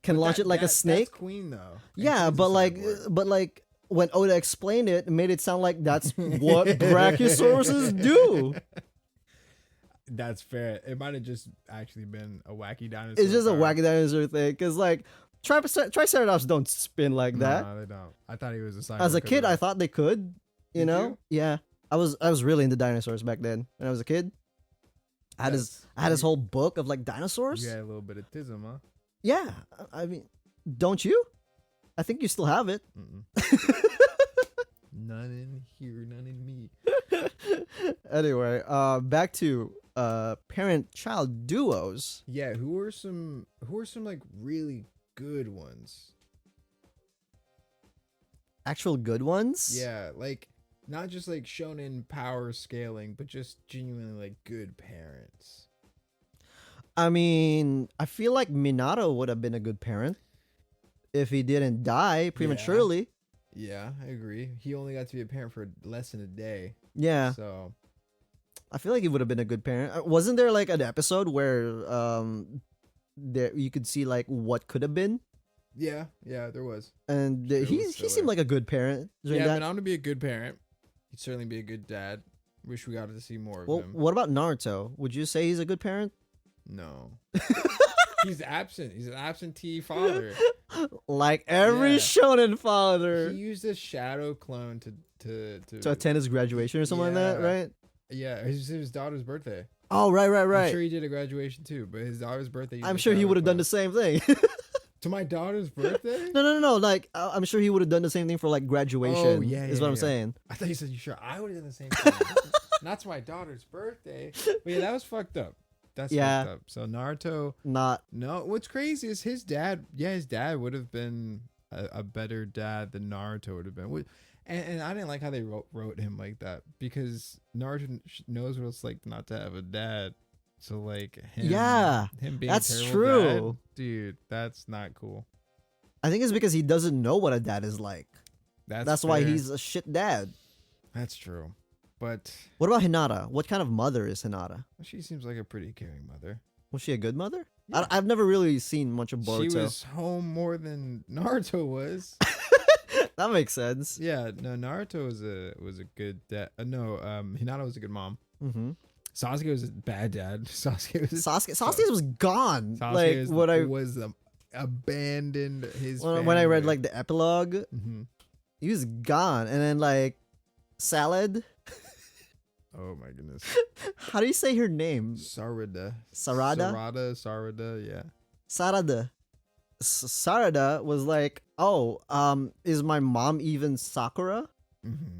[SPEAKER 1] Can
[SPEAKER 2] dinosaurs.
[SPEAKER 1] launch it like a snake.
[SPEAKER 2] That's Queen though. And
[SPEAKER 1] Yeah,
[SPEAKER 2] Queen's a
[SPEAKER 1] but
[SPEAKER 2] cyborg.
[SPEAKER 1] like when Oda explained it made it sound like that's what Brachiosauruses do.
[SPEAKER 2] That's fair. It might have just actually been a wacky dinosaur.
[SPEAKER 1] It's just a
[SPEAKER 2] power.
[SPEAKER 1] wacky dinosaur thing, because like Triceratops don't spin like that.
[SPEAKER 2] No, they don't. I thought he was a cyborg.
[SPEAKER 1] As a kid, I
[SPEAKER 2] thought.
[SPEAKER 1] thought they could. You
[SPEAKER 2] Did
[SPEAKER 1] know?
[SPEAKER 2] you?
[SPEAKER 1] Yeah. I was really into dinosaurs back then when I was a kid. I had this whole book of like dinosaurs.
[SPEAKER 2] You had a little bit of tism, huh?
[SPEAKER 1] Yeah. I mean, don't you? I think you still have it.
[SPEAKER 2] None in here, none in me.
[SPEAKER 1] Anyway, back to parent-child duos.
[SPEAKER 2] Yeah, who are some like really good ones?
[SPEAKER 1] Actual good ones?
[SPEAKER 2] Yeah, like not just like shonen power scaling, but just genuinely like good parents.
[SPEAKER 1] I mean, I feel like Minato would have been a good parent if he didn't die prematurely.
[SPEAKER 2] Yeah, I agree. He only got to be a parent for less than a day.
[SPEAKER 1] Yeah.
[SPEAKER 2] So
[SPEAKER 1] I feel like he would have been a good parent. Wasn't there like an episode where there you could see like what could have been?
[SPEAKER 2] yeah, there was.
[SPEAKER 1] And
[SPEAKER 2] It
[SPEAKER 1] he
[SPEAKER 2] was
[SPEAKER 1] seemed
[SPEAKER 2] silly.
[SPEAKER 1] like a good parent during
[SPEAKER 2] Yeah,
[SPEAKER 1] that.
[SPEAKER 2] but I'm gonna be a good parent. He'd certainly be a good dad. Wish we got to see more of
[SPEAKER 1] Well,
[SPEAKER 2] him.
[SPEAKER 1] what about Naruto? Would you say he's a good parent?
[SPEAKER 2] No. He's absent. He's an absentee father.
[SPEAKER 1] Like every
[SPEAKER 2] Yeah.
[SPEAKER 1] shonen father
[SPEAKER 2] He used a shadow clone to
[SPEAKER 1] to attend his graduation or something like that,
[SPEAKER 2] Yeah.
[SPEAKER 1] right?
[SPEAKER 2] Yeah, it was his daughter's birthday.
[SPEAKER 1] Oh, right.
[SPEAKER 2] I'm sure he did a graduation too, but his daughter's birthday.
[SPEAKER 1] I'm sure he would have done the same thing.
[SPEAKER 2] To my daughter's birthday?
[SPEAKER 1] No. Like I'm sure he would have done the same thing for like graduation.
[SPEAKER 2] Oh, yeah,
[SPEAKER 1] is
[SPEAKER 2] yeah,
[SPEAKER 1] what I'm
[SPEAKER 2] yeah.
[SPEAKER 1] saying.
[SPEAKER 2] I thought you said you sure. I would have done the same thing. Not to my daughter's birthday. But yeah, that was fucked up. That's
[SPEAKER 1] Yeah.
[SPEAKER 2] fucked up. So Naruto.
[SPEAKER 1] Not.
[SPEAKER 2] No, what's crazy is his dad. Yeah, his dad would have been a better dad than Naruto would have been. And I didn't like how they wrote him like that, because Naruto knows what it's like not to have a dad. So like him,
[SPEAKER 1] Yeah,
[SPEAKER 2] him being
[SPEAKER 1] that's
[SPEAKER 2] a terrible
[SPEAKER 1] true.
[SPEAKER 2] dad, dude. That's not cool.
[SPEAKER 1] I think it's because he doesn't know what a dad is like. That's why
[SPEAKER 2] fair.
[SPEAKER 1] he's a shit dad.
[SPEAKER 2] That's true. But
[SPEAKER 1] What about Hinata? What kind of mother is Hinata?
[SPEAKER 2] she seems like a pretty caring mother.
[SPEAKER 1] Was she a good mother?
[SPEAKER 2] Yeah.
[SPEAKER 1] I've never really seen much of Boruto.
[SPEAKER 2] She was home more than Naruto was.
[SPEAKER 1] That makes sense.
[SPEAKER 2] Yeah, no, Naruto was a good dad. Hinata was a good mom.
[SPEAKER 1] Mm-hmm.
[SPEAKER 2] Sasuke was a bad dad. Sasuke
[SPEAKER 1] was gone.
[SPEAKER 2] Sasuke
[SPEAKER 1] Was
[SPEAKER 2] abandoned his
[SPEAKER 1] when I read
[SPEAKER 2] family.
[SPEAKER 1] like the epilogue,
[SPEAKER 2] Mhm.
[SPEAKER 1] he was gone. And then like Salad.
[SPEAKER 2] Oh my goodness.
[SPEAKER 1] How do you say her name?
[SPEAKER 2] Sarada.
[SPEAKER 1] Sarada?
[SPEAKER 2] Sarada, yeah.
[SPEAKER 1] Sarada. Sarada was like, "Oh, is my mom even Sakura?"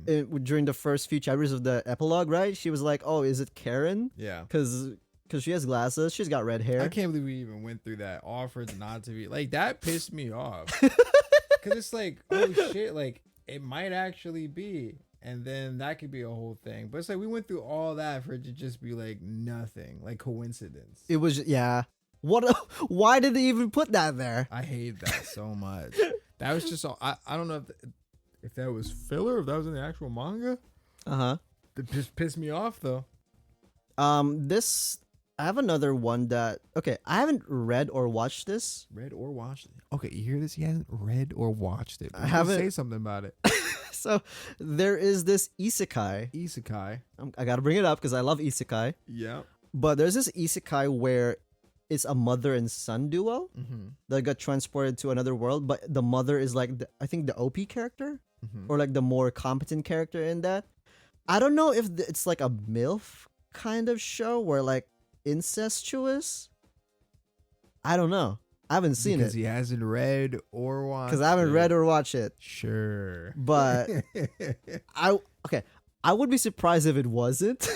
[SPEAKER 1] During the first few chapters of the epilogue, right? She was like, "Oh, is it Karen?"
[SPEAKER 2] Yeah.
[SPEAKER 1] Because she has glasses. She's got red hair.
[SPEAKER 2] I can't believe we even went through that. Offered not to be like that pissed me off. Because it's like, oh shit, like it might actually be, and then that could be a whole thing. But it's like we went through all that for it to just be like nothing, like coincidence.
[SPEAKER 1] It was yeah. What? Why did they even put that there?
[SPEAKER 2] I hate that so much. That was just all, I don't know if that was filler, if that was in the actual manga. It just pissed me off though.
[SPEAKER 1] This I have another one that okay. I haven't read or watched this.
[SPEAKER 2] Read or watched it. Okay, you hear this? He hasn't read or watched it.
[SPEAKER 1] I haven't.
[SPEAKER 2] Say something about it.
[SPEAKER 1] So there is this isekai.
[SPEAKER 2] Isekai.
[SPEAKER 1] I gotta bring it up because I love isekai.
[SPEAKER 2] Yeah.
[SPEAKER 1] But there's this isekai where it's a mother and son duo that got transported to another world, but the mother is like I think the OP character or like the more competent character in that. I don't know if it's like a MILF kind of show where like incestuous. I don't know. I haven't seen
[SPEAKER 2] because
[SPEAKER 1] it
[SPEAKER 2] he hasn't read or watched.
[SPEAKER 1] because I haven't read or watched it.
[SPEAKER 2] Sure,
[SPEAKER 1] but I would be surprised if it wasn't.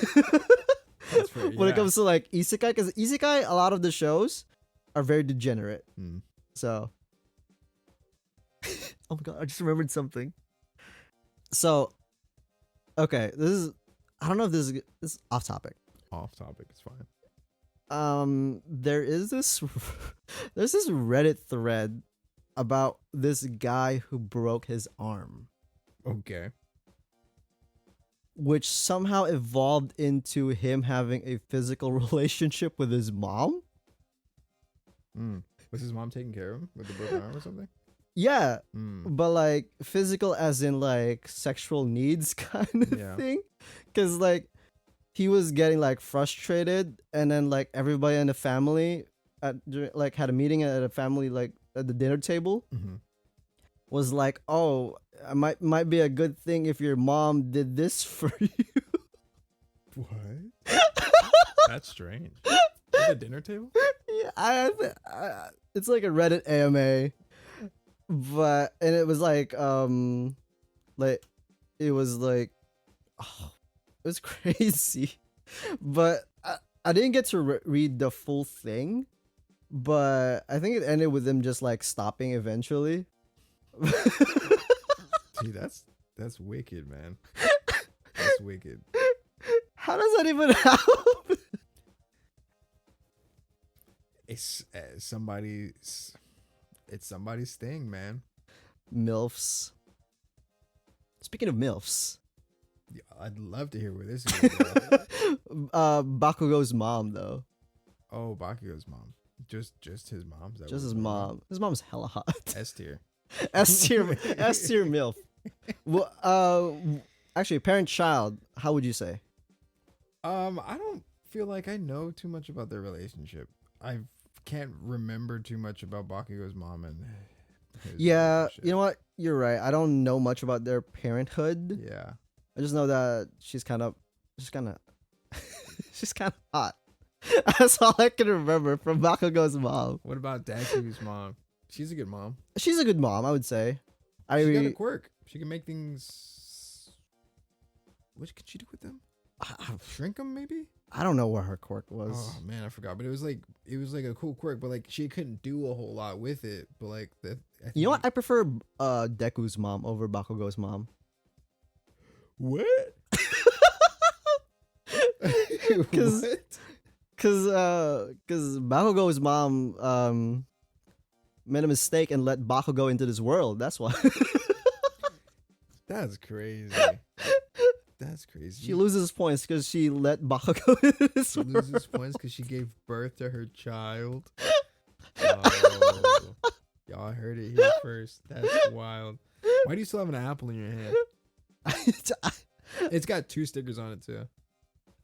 [SPEAKER 2] That's fair,
[SPEAKER 1] when it comes to like isekai, because isekai, a lot of the shows are very degenerate. So, oh my god, I just remembered something. So, okay, this is I don't know if this is off topic.
[SPEAKER 2] Off topic, it's fine.
[SPEAKER 1] There is this there's this Reddit thread about this guy who broke his arm.
[SPEAKER 2] Okay.
[SPEAKER 1] Which somehow evolved into him having a physical relationship with his mom.
[SPEAKER 2] Was his mom taking care of him with the broken arm or something?
[SPEAKER 1] Yeah, but like physical as in like sexual needs kind of thing. Because like he was getting like frustrated, and then like everybody in the family like had a meeting at a family like at the dinner table. Was like, oh, it might be a good thing if your mom did this for you.
[SPEAKER 2] What? That's strange. At the dinner table?
[SPEAKER 1] Yeah, it's like a Reddit AMA, and it was like it was like, oh, it was crazy, but I didn't get to read the full thing, but I think it ended with them just like stopping eventually.
[SPEAKER 2] See, that's wicked, man. That's wicked.
[SPEAKER 1] How does that even help?
[SPEAKER 2] It's somebody's thing, man.
[SPEAKER 1] MILFs. Speaking of MILFs,
[SPEAKER 2] Yeah, I'd love to hear where this is going.
[SPEAKER 1] Bakugo's mom though.
[SPEAKER 2] Oh, Bakugo's mom. Just his mom.
[SPEAKER 1] Just his mom. His mom's hella hot.
[SPEAKER 2] S tier.
[SPEAKER 1] S tier MILF. Well, actually, parent child. How would you say?
[SPEAKER 2] I don't feel like I know too much about their relationship. I can't remember too much about Bakugo's mom and his relationship.
[SPEAKER 1] You know what? You're right. I don't know much about their parenthood.
[SPEAKER 2] Yeah.
[SPEAKER 1] I just know that she's kind of hot. That's all I can remember from Bakugo's mom.
[SPEAKER 2] What about Daku's mom? She's a good mom.
[SPEAKER 1] She's a good mom, I would say.
[SPEAKER 2] She got a quirk. She can make things. What could she do with them? Shrink them, maybe?
[SPEAKER 1] I don't know what her quirk was.
[SPEAKER 2] Oh man, I forgot. But it was like a cool quirk, but like she couldn't do a whole lot with it. But like
[SPEAKER 1] you know what? I prefer Deku's mom over Bakugo's mom.
[SPEAKER 2] What?
[SPEAKER 1] Because Bakugo's mom made a mistake and let Bakugo into this world. That's why.
[SPEAKER 2] That's crazy. That's crazy.
[SPEAKER 1] She loses points because she let Bakugo into this world.
[SPEAKER 2] She loses points because she gave birth to her child. Oh, y'all heard it here first. That's wild. Why do you still have an apple in your hand? It's got 2 stickers on it too.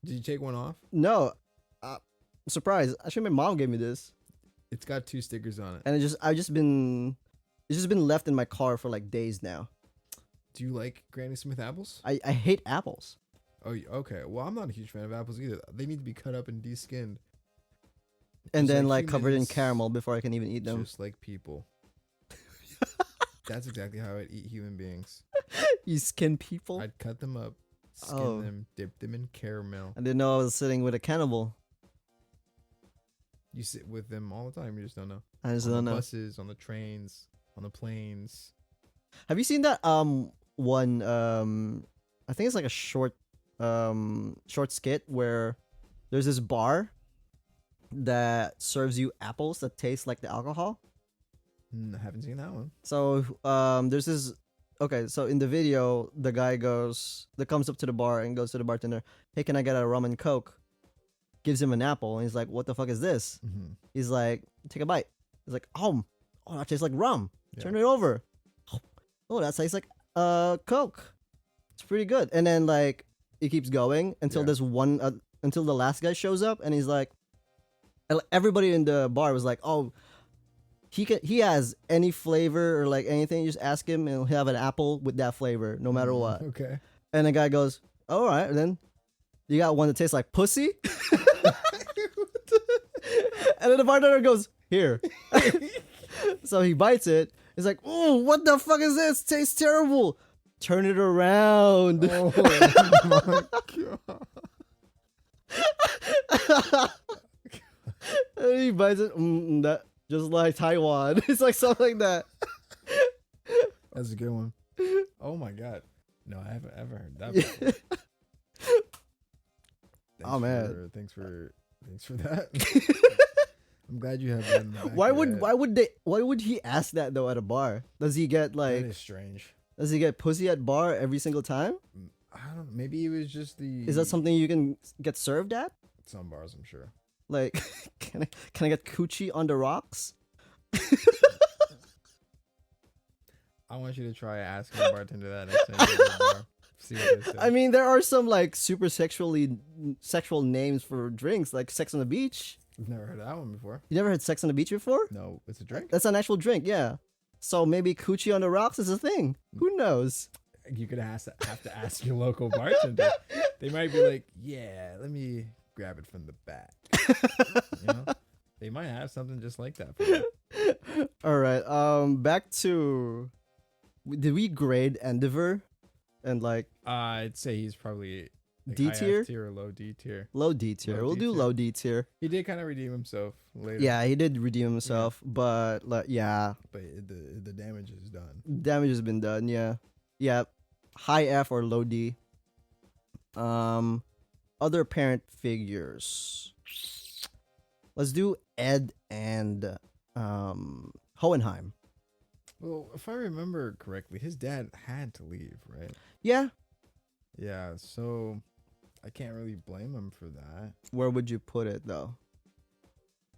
[SPEAKER 2] Did you take one off?
[SPEAKER 1] No. Surprise. Actually, my mom gave me this.
[SPEAKER 2] It's got 2 stickers on it.
[SPEAKER 1] And it's just been left in my car for like days now.
[SPEAKER 2] Do you like Granny Smith apples?
[SPEAKER 1] I hate apples.
[SPEAKER 2] Oh, okay. Well, I'm not a huge fan of apples either. They need to be cut up and de-skinned.
[SPEAKER 1] and
[SPEAKER 2] Just
[SPEAKER 1] then
[SPEAKER 2] like
[SPEAKER 1] covered in
[SPEAKER 2] humans,
[SPEAKER 1] caramel before I can even eat them.
[SPEAKER 2] Just like people. That's exactly how I'd eat human beings.
[SPEAKER 1] You skin people?
[SPEAKER 2] I'd cut them up, skin
[SPEAKER 1] Oh.
[SPEAKER 2] them, dip them in caramel.
[SPEAKER 1] I didn't know I was sitting with a cannibal.
[SPEAKER 2] You sit with them all the time. You just don't know.
[SPEAKER 1] I just
[SPEAKER 2] On
[SPEAKER 1] don't
[SPEAKER 2] the
[SPEAKER 1] know.
[SPEAKER 2] buses, on the trains, on the planes.
[SPEAKER 1] Have you seen that one I think it's like a short skit where there's this bar that serves you apples that taste like the alcohol?
[SPEAKER 2] I haven't seen that one.
[SPEAKER 1] So there's this. Okay, so in the video, the guy comes up to the bar and goes to the bartender, "Hey, can I get a rum and coke?" Gives him an apple, and he's like, "What the fuck is this?"
[SPEAKER 2] Mm-hmm.
[SPEAKER 1] He's like, "Take a bite." He's like, "Oh, that tastes like rum."
[SPEAKER 2] Yeah.
[SPEAKER 1] Turn it over. Oh, that tastes like coke. It's pretty good. And then it keeps going until
[SPEAKER 2] Yeah.
[SPEAKER 1] this one until the last guy shows up, and he's like, everybody in the bar was like, "Oh, he has any flavor or anything. You just ask him, and he'll have an apple with that flavor, no matter what."
[SPEAKER 2] Okay.
[SPEAKER 1] And the guy goes, "All right." And then you got one that tastes like pussy. And then the bartender goes, "Here." So he bites it. He's like, "Oh, what the fuck is this? Tastes terrible." Turn it around.
[SPEAKER 2] Oh my god.
[SPEAKER 1] And he bites it. That just like Taiwan. It's like something like that.
[SPEAKER 2] That's a good one. Oh my god. No, I haven't ever heard that before.
[SPEAKER 1] Oh, man.
[SPEAKER 2] Thanks for that. I'm glad you have that in the back
[SPEAKER 1] Why
[SPEAKER 2] of your head.
[SPEAKER 1] why would he ask that though at a bar? Does he get
[SPEAKER 2] That is strange.
[SPEAKER 1] does he get pussy at bar every single time?
[SPEAKER 2] I don't know. Maybe it was just the
[SPEAKER 1] Is that something you can get served at?
[SPEAKER 2] some bars, I'm sure.
[SPEAKER 1] Like, can I get coochie on the rocks?
[SPEAKER 2] I want you to try asking the bartender that next time you go to the bar. See what they say.
[SPEAKER 1] I mean, there are some super sexual names for drinks, like Sex on the Beach.
[SPEAKER 2] I've never heard of that one before.
[SPEAKER 1] You never had Sex on the Beach before?
[SPEAKER 2] No, it's a drink.
[SPEAKER 1] That's an actual drink, yeah. So maybe coochie on the rocks is a thing. Who knows?
[SPEAKER 2] You could have to ask your local bartender. They might be like, "Yeah, let me grab it from the back." You know, they might have something just like that for you.
[SPEAKER 1] All right. Back to. Did we grade Endeavor? And
[SPEAKER 2] I'd say he's probably
[SPEAKER 1] D
[SPEAKER 2] high
[SPEAKER 1] tier?
[SPEAKER 2] F tier or low D tier.
[SPEAKER 1] Low D tier.
[SPEAKER 2] Low
[SPEAKER 1] We'll
[SPEAKER 2] D
[SPEAKER 1] do
[SPEAKER 2] tier.
[SPEAKER 1] low D tier.
[SPEAKER 2] He did kind of redeem himself later.
[SPEAKER 1] Yeah, he did redeem himself, but yeah,
[SPEAKER 2] But the damage is done.
[SPEAKER 1] damage has been done. Yeah, yeah, high F or low D. Other parent figures. Let's do Ed and Hohenheim.
[SPEAKER 2] Well, if I remember correctly, his dad had to leave, right?
[SPEAKER 1] Yeah,
[SPEAKER 2] Yeah, so I can't really blame him for that.
[SPEAKER 1] where would you put it though?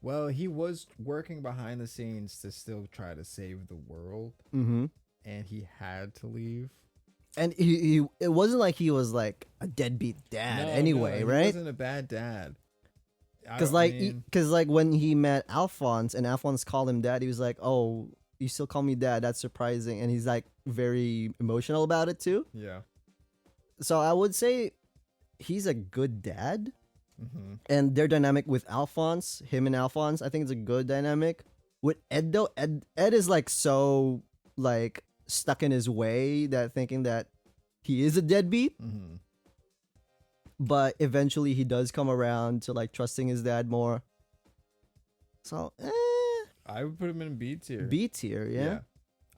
[SPEAKER 2] Well, he was working behind the scenes to still try to save the world,
[SPEAKER 1] Mm-hmm.
[SPEAKER 2] and he had to leave.
[SPEAKER 1] And he it wasn't like he was like a deadbeat dad anyway,
[SPEAKER 2] he
[SPEAKER 1] right?
[SPEAKER 2] wasn't a bad dad.
[SPEAKER 1] Because
[SPEAKER 2] I mean,
[SPEAKER 1] when he met Alphonse and Alphonse called him dad, he was like, "Oh, you still call me dad? That's surprising." And he's like very emotional about it too.
[SPEAKER 2] yeah.
[SPEAKER 1] So I would say he's a good dad,
[SPEAKER 2] Mm-hmm.
[SPEAKER 1] and their dynamic with Alphonse, him and Alphonse, I think it's a good dynamic. With Ed though, Ed is so stuck in his way that thinking that he is a deadbeat.
[SPEAKER 2] Mm-hmm.
[SPEAKER 1] But eventually he does come around to trusting his dad more. So
[SPEAKER 2] I would put him in B tier.
[SPEAKER 1] B tier, yeah.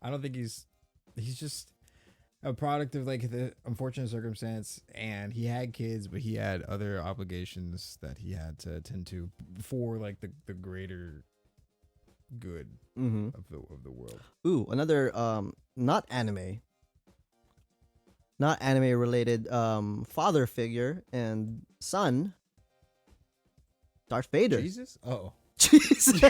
[SPEAKER 2] I don't think he's just a product of the unfortunate circumstance, and he had kids, but he had other obligations that he had to attend to for the greater good
[SPEAKER 1] Mm-hmm.
[SPEAKER 2] of the world.
[SPEAKER 1] Ooh, another not anime related father figure and son, Darth Vader.
[SPEAKER 2] Jesus? Oh.
[SPEAKER 1] Jeez.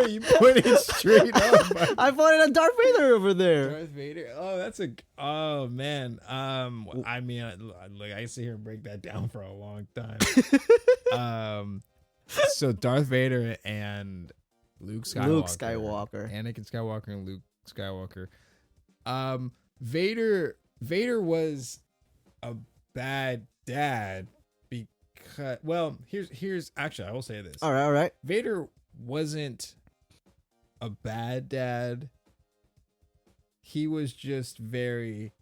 [SPEAKER 2] you put it straight up.
[SPEAKER 1] I pointed at Darth Vader over there.
[SPEAKER 2] Darth Vader. Oh, oh man. I mean, I sit here and break that down for a long time. So Darth Vader and Luke Skywalker. Anakin Skywalker and Luke Skywalker. Vader was a bad dad because, well, here's actually, I will say this.
[SPEAKER 1] All right.
[SPEAKER 2] Vader wasn't a bad dad. He was just very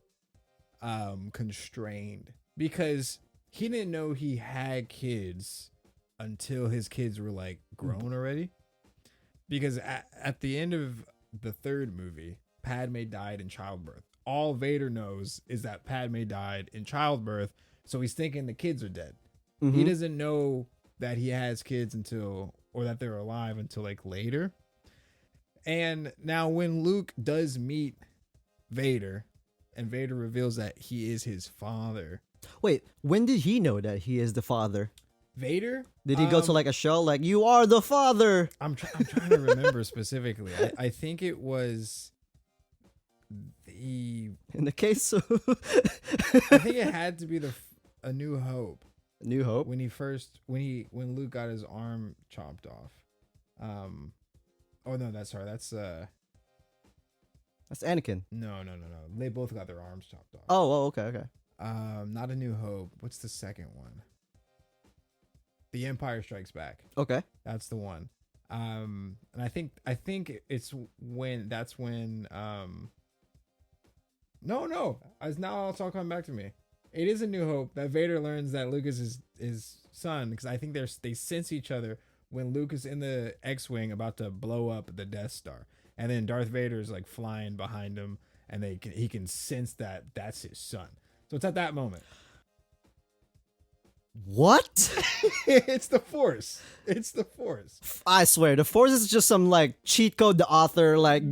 [SPEAKER 2] constrained because he didn't know he had kids until his kids were like grown already. Because at the end of the third movie, Padme died in childbirth. All Vader knows is that Padme died in childbirth, so he's thinking the kids are dead.
[SPEAKER 1] Mm-hmm.
[SPEAKER 2] He doesn't know that he has kids until, or that they're alive until like later. And now when Luke does meet Vader, and Vader reveals that he is his father.
[SPEAKER 1] Wait, when did he know that he is the father?
[SPEAKER 2] Vader?
[SPEAKER 1] Did he go to like a show like, you are the father?
[SPEAKER 2] I'm trying to remember specifically. I think it was the...
[SPEAKER 1] In the case of...
[SPEAKER 2] I think it had to be A New Hope.
[SPEAKER 1] New Hope?
[SPEAKER 2] When Luke got his arm chopped off. Oh no, that's
[SPEAKER 1] Anakin.
[SPEAKER 2] No. They both got their arms chopped off.
[SPEAKER 1] Oh, okay.
[SPEAKER 2] Not A New Hope. What's the second one? The Empire Strikes Back.
[SPEAKER 1] Okay.
[SPEAKER 2] That's the one. And I think it's when no. As now it's all coming back to me. It is A New Hope that Vader learns that Luke is his son, because I think they sense each other when Luke is in the X-Wing about to blow up the Death Star. And then Darth Vader is like flying behind him, and he can sense that that's his son. So it's at that moment.
[SPEAKER 1] What?
[SPEAKER 2] It's the Force.
[SPEAKER 1] I swear, the Force is just some like cheat code the author like...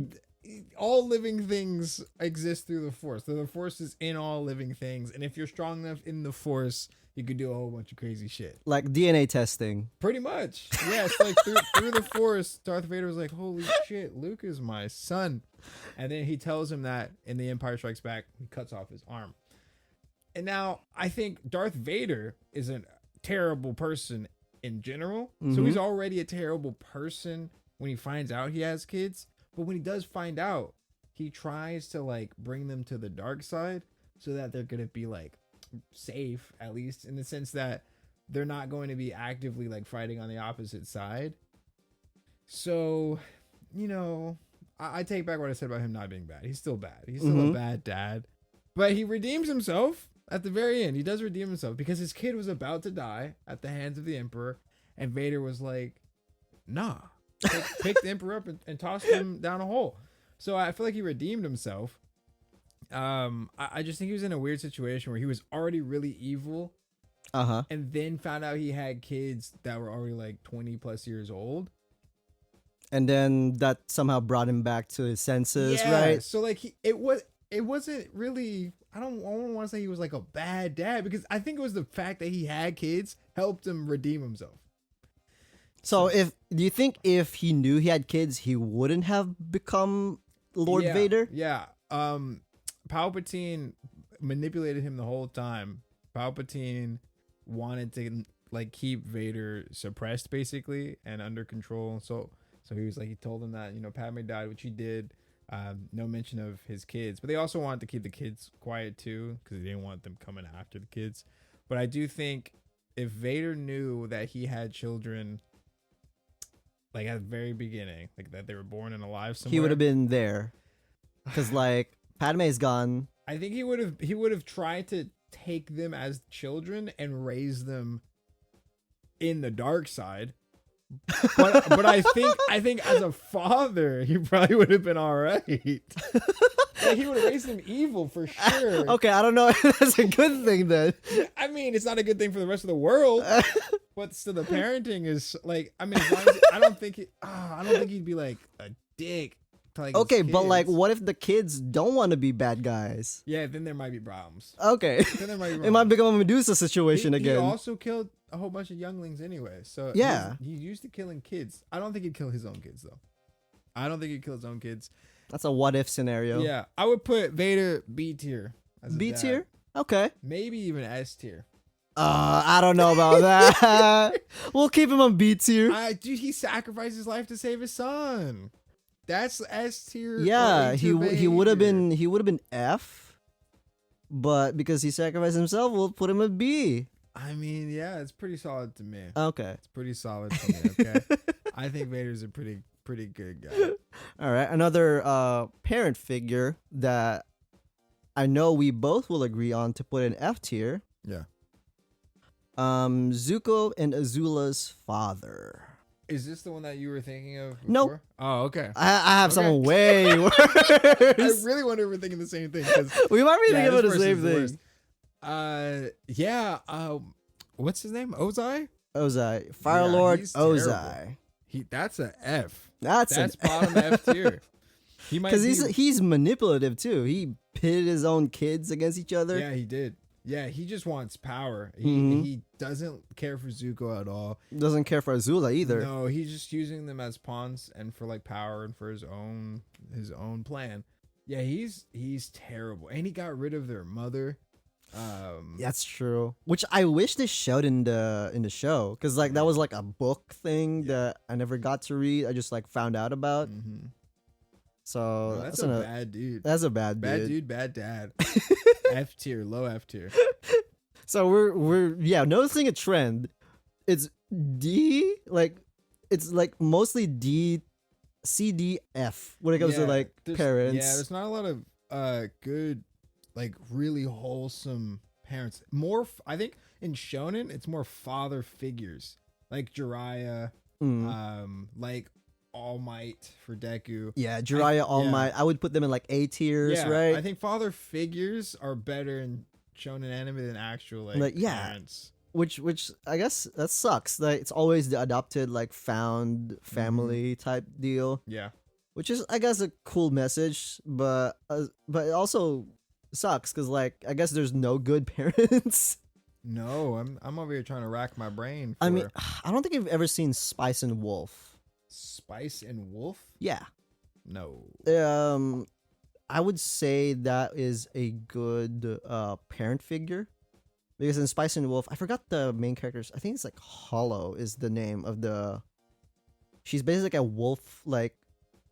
[SPEAKER 2] All living things exist through the Force. So the Force is in all living things, and if you're strong enough in the Force, you could do a whole bunch of crazy shit.
[SPEAKER 1] Like DNA testing.
[SPEAKER 2] Pretty much. Yeah, it's like through the Force, Darth Vader was like, holy shit, Luke is my son. And then he tells him that in The Empire Strikes Back, he cuts off his arm. And now I think Darth Vader is a terrible person in general. Mm-hmm. So he's already a terrible person when he finds out he has kids. But when he does find out, he tries to like bring them to the dark side so that they're going to be like safe, at least in the sense that they're not going to be actively like fighting on the opposite side. So, I take back what I said about him not being bad. He's still bad. He's still a bad dad, but he redeems himself at the very end. He does redeem himself because his kid was about to die at the hands of the Emperor, and Vader was like, nah, pick the Emperor up and toss him down a hole. So I feel like he redeemed himself. I just think he was in a weird situation where he was already really evil, and then found out he had kids that were already like 20 plus years old, and
[SPEAKER 1] then that somehow brought him back to his senses, right?
[SPEAKER 2] So like it wasn't really. I don't want to say he was like a bad dad, because I think it was the fact that he had kids helped him redeem himself.
[SPEAKER 1] So do you think if he knew he had kids, he wouldn't have become Lord Vader?
[SPEAKER 2] Yeah. Palpatine manipulated him the whole time. Palpatine wanted to like keep Vader suppressed basically and under control. So he was like, he told him that, Padme died, which he did. No mention of his kids, but they also wanted to keep the kids quiet too, because they didn't want them coming after the kids. But I do think if Vader knew that he had children, like at the very beginning, like that they were born and alive somewhere,
[SPEAKER 1] he would have been there, because like Padme's gone.
[SPEAKER 2] I think he would have tried to take them as children and raise them in the dark side. But I think as a father, he probably would have been all right. Like, he would have raised them evil for sure.
[SPEAKER 1] Okay, I don't know if that's a good thing then.
[SPEAKER 2] I mean, it's not a good thing for the rest of the world. But still, the parenting is like, I mean, as long as, I don't think he'd be like a dick. Like,
[SPEAKER 1] okay, but like, what if the kids don't want to be bad guys?
[SPEAKER 2] Yeah, then there might be problems.
[SPEAKER 1] Okay,
[SPEAKER 2] then there might be problems.
[SPEAKER 1] It might become a Medusa situation again.
[SPEAKER 2] He also killed a whole bunch of younglings anyway, so
[SPEAKER 1] yeah,
[SPEAKER 2] he's used to killing kids. I don't think he'd kill his own kids though. I don't think he'd kill his own kids.
[SPEAKER 1] That's a what if scenario.
[SPEAKER 2] Yeah, I would put Vader B tier.
[SPEAKER 1] B tier? Okay.
[SPEAKER 2] Maybe even S tier.
[SPEAKER 1] I don't know about that. We'll keep him on B tier.
[SPEAKER 2] Dude, he sacrificed his life to save his son. That's S tier.
[SPEAKER 1] Yeah, he would have been F, but because he sacrificed himself, we'll put him at B.
[SPEAKER 2] I mean, yeah, it's pretty solid to me.
[SPEAKER 1] Okay,
[SPEAKER 2] it's pretty solid to me. Okay. I think Vader's a pretty good guy.
[SPEAKER 1] All right, another parent figure that I know we both will agree on to put in F tier.
[SPEAKER 2] Yeah.
[SPEAKER 1] Zuko and Azula's father.
[SPEAKER 2] Is this the one that you were thinking of before?
[SPEAKER 1] Nope.
[SPEAKER 2] Oh, okay.
[SPEAKER 1] I have someone way worse.
[SPEAKER 2] I really wonder if we're thinking the same thing.
[SPEAKER 1] We might be thinking
[SPEAKER 2] this
[SPEAKER 1] about the same
[SPEAKER 2] person's
[SPEAKER 1] thing.
[SPEAKER 2] worst. Yeah. What's his name? Ozai?
[SPEAKER 1] Ozai. Fire Lord
[SPEAKER 2] he's
[SPEAKER 1] Ozai.
[SPEAKER 2] That's a F.
[SPEAKER 1] That's
[SPEAKER 2] bottom F tier. He might
[SPEAKER 1] because
[SPEAKER 2] be,
[SPEAKER 1] he's manipulative too. He pitted his own kids against each other.
[SPEAKER 2] Yeah, he did. Yeah, he just wants power.
[SPEAKER 1] Mhm.
[SPEAKER 2] He doesn't care for Zuko at all.
[SPEAKER 1] Doesn't care for Azula either.
[SPEAKER 2] No, he's just using them as pawns and for like power and for his own plan. Yeah, he's terrible. And he got rid of their mother.
[SPEAKER 1] That's true. Which I wish they showed in the show, because like that was like a book thing that I never got to read. I just like found out about.
[SPEAKER 2] Mm-hmm.
[SPEAKER 1] So
[SPEAKER 2] No, that's a bad dude.
[SPEAKER 1] That's a bad dude.
[SPEAKER 2] Bad dude, bad dad. F tier, low F tier.
[SPEAKER 1] So we're noticing a trend. It's D, like it's like mostly D, C, D, F when it comes to like parents.
[SPEAKER 2] Yeah, there's not a lot of good, like really wholesome parents. More, I think in shonen, it's more father figures like Jiraiya, like All Might for Deku.
[SPEAKER 1] Yeah, Jiraiya, All Might. I would put them in like A tiers, right?
[SPEAKER 2] I think father figures are better in shonen anime than actual like parents.
[SPEAKER 1] Which I guess that sucks. Like it's always the adopted like found family type deal.
[SPEAKER 2] Yeah.
[SPEAKER 1] Which is I guess a cool message, but it also sucks because like I guess there's no good parents.
[SPEAKER 2] No, I'm over here trying to rack my brain.
[SPEAKER 1] I mean, I don't think I've ever seen Spice and Wolf.
[SPEAKER 2] Spice and Wolf?
[SPEAKER 1] Yeah.
[SPEAKER 2] No.
[SPEAKER 1] I would say that is a good parent figure. Because in Spice and Wolf, I forgot the main characters. I think it's like Hollow is the name of the. She's basically like a wolf like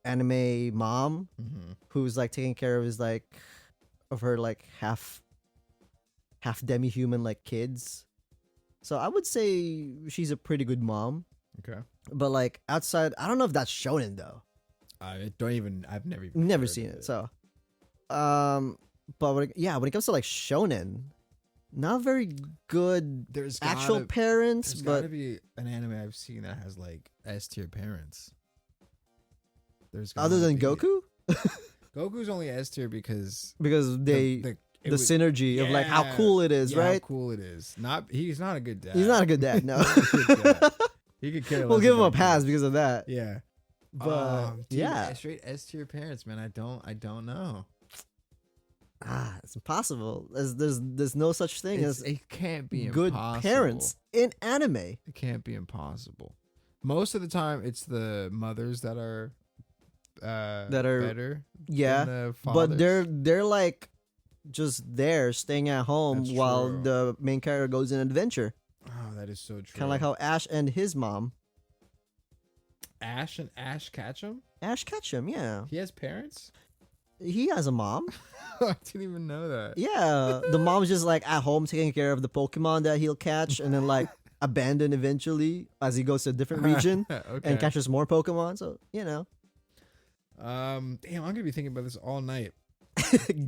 [SPEAKER 1] anime mom who's like taking care of his like of her like half demi-human like kids. So I would say she's a pretty good mom.
[SPEAKER 2] Okay.
[SPEAKER 1] But like outside, I don't know if that's shonen though.
[SPEAKER 2] I've never
[SPEAKER 1] seen it. So, but when it comes to like shonen, not very good.
[SPEAKER 2] There's
[SPEAKER 1] actual parents,
[SPEAKER 2] there's
[SPEAKER 1] but
[SPEAKER 2] gotta be an anime I've seen that has like S tier parents. There's
[SPEAKER 1] other than Goku.
[SPEAKER 2] Goku's only S tier because
[SPEAKER 1] the synergy of like how cool it is, right?
[SPEAKER 2] How cool it is. He's not a good dad.
[SPEAKER 1] He's not a good dad. No.
[SPEAKER 2] He could care less.
[SPEAKER 1] We'll give him a
[SPEAKER 2] about
[SPEAKER 1] pass
[SPEAKER 2] kids.
[SPEAKER 1] because of that.
[SPEAKER 2] Yeah.
[SPEAKER 1] But
[SPEAKER 2] Dude, straight S tier parents, man. I don't know.
[SPEAKER 1] It's impossible. There's no such thing as
[SPEAKER 2] it can't be
[SPEAKER 1] good
[SPEAKER 2] impossible.
[SPEAKER 1] parents in anime.
[SPEAKER 2] It can't be impossible. Most of the time, it's the mothers that are better.
[SPEAKER 1] Yeah,
[SPEAKER 2] than the
[SPEAKER 1] but
[SPEAKER 2] fathers.
[SPEAKER 1] they're like just there staying at home
[SPEAKER 2] That's
[SPEAKER 1] while
[SPEAKER 2] true.
[SPEAKER 1] the main character goes on an adventure.
[SPEAKER 2] Oh, that is so true.
[SPEAKER 1] Kind of like how Ash and his mom.
[SPEAKER 2] Ash and Ash Ketchum?
[SPEAKER 1] Ash Ketchum, yeah.
[SPEAKER 2] He has parents?
[SPEAKER 1] He has a mom.
[SPEAKER 2] I didn't even know that.
[SPEAKER 1] Yeah, the mom's just like at home taking care of the Pokemon that he'll catch and then like abandon eventually as he goes to a different region
[SPEAKER 2] Okay.
[SPEAKER 1] and catches more Pokemon. So, you know.
[SPEAKER 2] Damn, I'm gonna be thinking about this all night.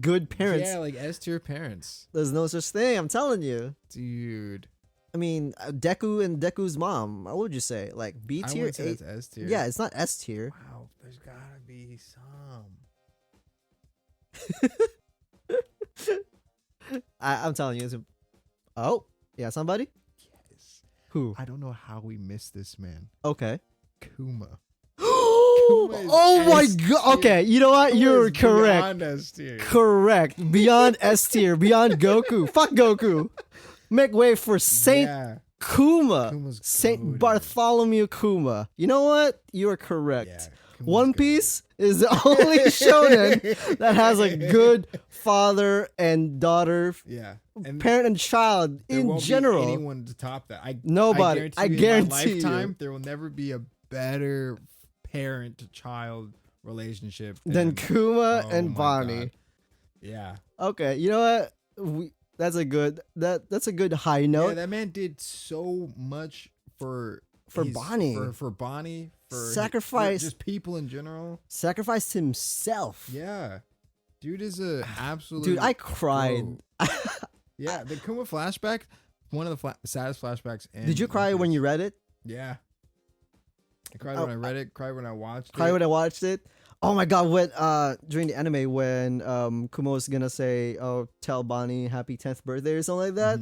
[SPEAKER 1] Good parents.
[SPEAKER 2] Yeah, like S tier parents.
[SPEAKER 1] There's no such thing, I'm telling you.
[SPEAKER 2] Dude.
[SPEAKER 1] I mean, Deku and Deku's mom, what would you say? Like B
[SPEAKER 2] I
[SPEAKER 1] tier?
[SPEAKER 2] wouldn't say it's S tier.
[SPEAKER 1] Yeah, it's not S tier.
[SPEAKER 2] Wow, there's gotta be some.
[SPEAKER 1] I'm telling you. Oh, yeah, somebody?
[SPEAKER 2] Yes.
[SPEAKER 1] Who?
[SPEAKER 2] I don't know how we missed this man.
[SPEAKER 1] Okay.
[SPEAKER 2] Kuma.
[SPEAKER 1] Oh my god. Okay, you know what? You're correct.
[SPEAKER 2] Beyond S tier.
[SPEAKER 1] Correct. Beyond S tier. Beyond Goku. Fuck Goku. Make way for Saint Kuma.
[SPEAKER 2] Kuma's
[SPEAKER 1] Saint
[SPEAKER 2] goated.
[SPEAKER 1] Bartholomew Kuma. You know what? You are correct.
[SPEAKER 2] Yeah, Kuma's
[SPEAKER 1] One
[SPEAKER 2] goated.
[SPEAKER 1] Piece is the only shonen that has a good father and daughter,
[SPEAKER 2] and
[SPEAKER 1] parent and child
[SPEAKER 2] there
[SPEAKER 1] in
[SPEAKER 2] won't
[SPEAKER 1] general.
[SPEAKER 2] be anyone to top that.
[SPEAKER 1] Nobody. I guarantee
[SPEAKER 2] in my lifetime,
[SPEAKER 1] you.
[SPEAKER 2] there will never be a better parent-to-child relationship
[SPEAKER 1] Than Kuma
[SPEAKER 2] oh
[SPEAKER 1] and
[SPEAKER 2] my
[SPEAKER 1] Bonnie.
[SPEAKER 2] God. Yeah.
[SPEAKER 1] Okay, you know what? That's a good high note.
[SPEAKER 2] Yeah, that man did so much for
[SPEAKER 1] for
[SPEAKER 2] he's
[SPEAKER 1] Bonnie.
[SPEAKER 2] For Bonnie, for just people in general.
[SPEAKER 1] Sacrificed himself.
[SPEAKER 2] Yeah, dude is a absolute.
[SPEAKER 1] Dude, I cried.
[SPEAKER 2] Yeah, the Kuma flashback, one of the saddest flashbacks.
[SPEAKER 1] Did you cry when you read it?
[SPEAKER 2] Yeah, I cried when I read it. Cried when I watched it.
[SPEAKER 1] Cried when I watched it. Oh my god! When during the anime when Kumo's gonna say, "Oh, tell Bonnie happy 10th birthday" or something like that,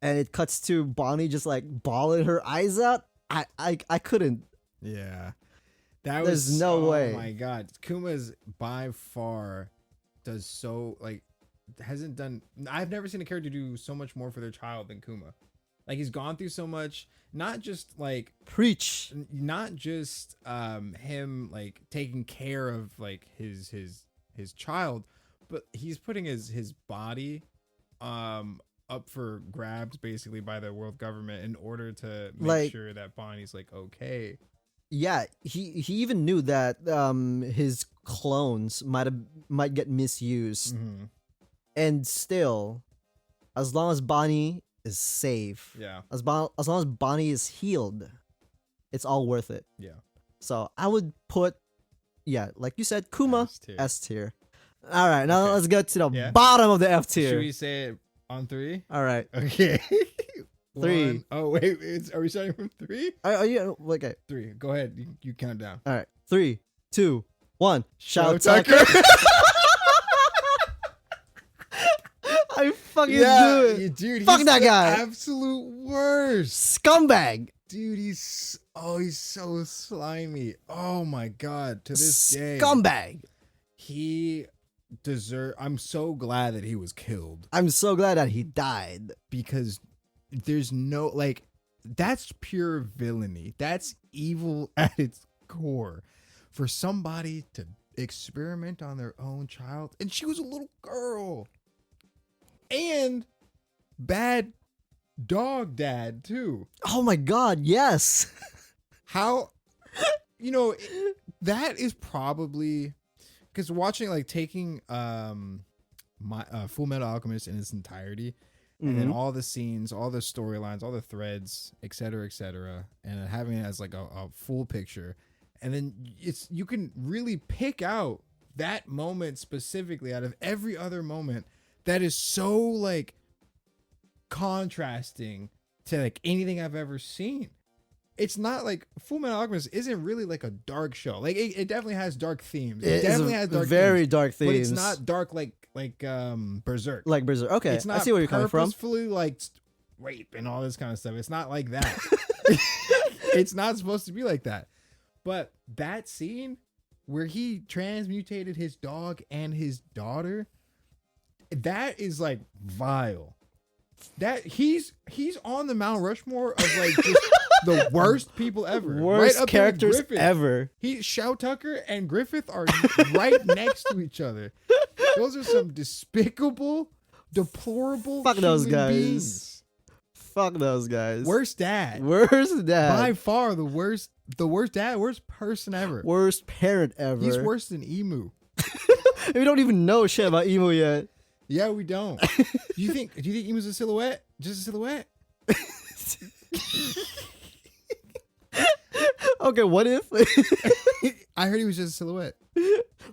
[SPEAKER 1] and it cuts to Bonnie just like bawling her eyes out. I couldn't.
[SPEAKER 2] Yeah,
[SPEAKER 1] There's no way.
[SPEAKER 2] Oh my god, Kuma's by far does so like hasn't done. I've never seen a character do so much more for their child than Kuma. Like he's gone through so much, not just like
[SPEAKER 1] Preach.
[SPEAKER 2] not just him like taking care of like his child, but he's putting his body up for grabs basically by the world government in order to make sure that Bonnie's like okay.
[SPEAKER 1] Yeah, he even knew that his clones might get misused. And still, as long as Bonnie is safe, as long as Bonnie is healed, it's all worth it.
[SPEAKER 2] Yeah.
[SPEAKER 1] So I would put, like you said, Kuma S tier. All right, now let's go to the bottom of the F tier.
[SPEAKER 2] Should we say it on 3?
[SPEAKER 1] All right.
[SPEAKER 2] Okay.
[SPEAKER 1] 3.
[SPEAKER 2] 1. Oh wait, are we starting from 3?
[SPEAKER 1] Yeah, okay.
[SPEAKER 2] 3. Go ahead. You count down.
[SPEAKER 1] All right. 3, 2, 1.
[SPEAKER 2] Shou
[SPEAKER 1] Tucker. I fucking do it.
[SPEAKER 2] Dude,
[SPEAKER 1] fuck
[SPEAKER 2] he's
[SPEAKER 1] that guy.
[SPEAKER 2] Absolute worst.
[SPEAKER 1] Scumbag.
[SPEAKER 2] Dude, he's so slimy. Oh my god, to this day.
[SPEAKER 1] Scumbag.
[SPEAKER 2] I'm so glad that he was killed.
[SPEAKER 1] I'm so glad that he died.
[SPEAKER 2] Because there's no like that's pure villainy. That's evil at its core. For somebody to experiment on their own child, and she was a little girl. And bad dog dad too.
[SPEAKER 1] Oh my god, yes.
[SPEAKER 2] How that is probably because watching like taking my Full Metal Alchemist in its entirety and then all the scenes, all the storylines, all the threads, etc., and then having it as like a full picture, and then you can really pick out that moment specifically out of every other moment that is so like contrasting to like anything I've ever seen. It's not like Full Metal Alchemist isn't really like a dark show. Like it definitely has dark themes. It definitely has
[SPEAKER 1] very dark themes.
[SPEAKER 2] But it's not dark like Berserk.
[SPEAKER 1] Like Berserk. Okay,
[SPEAKER 2] it's not
[SPEAKER 1] I see where you're coming from.
[SPEAKER 2] Purposefully like rape and all this kind of stuff. It's not like that. It's not supposed to be like that. But that scene where he transmutated his dog and his daughter, that is like vile. That he's on the Mount Rushmore of like just the worst people ever.
[SPEAKER 1] Worst
[SPEAKER 2] right up
[SPEAKER 1] characters ever.
[SPEAKER 2] Shou Tucker and Griffith are right next to each other. Those are some despicable, deplorable
[SPEAKER 1] Fuck those guys.
[SPEAKER 2] beings.
[SPEAKER 1] Fuck those guys.
[SPEAKER 2] Worst dad.
[SPEAKER 1] Worst dad.
[SPEAKER 2] By far the worst dad, worst person ever.
[SPEAKER 1] Worst parent ever.
[SPEAKER 2] He's worse than Emu.
[SPEAKER 1] We don't even know shit about Emu yet.
[SPEAKER 2] Yeah, we don't. Do you think Emu's a silhouette? Just a silhouette?
[SPEAKER 1] Okay, what if?
[SPEAKER 2] I heard he was just a silhouette.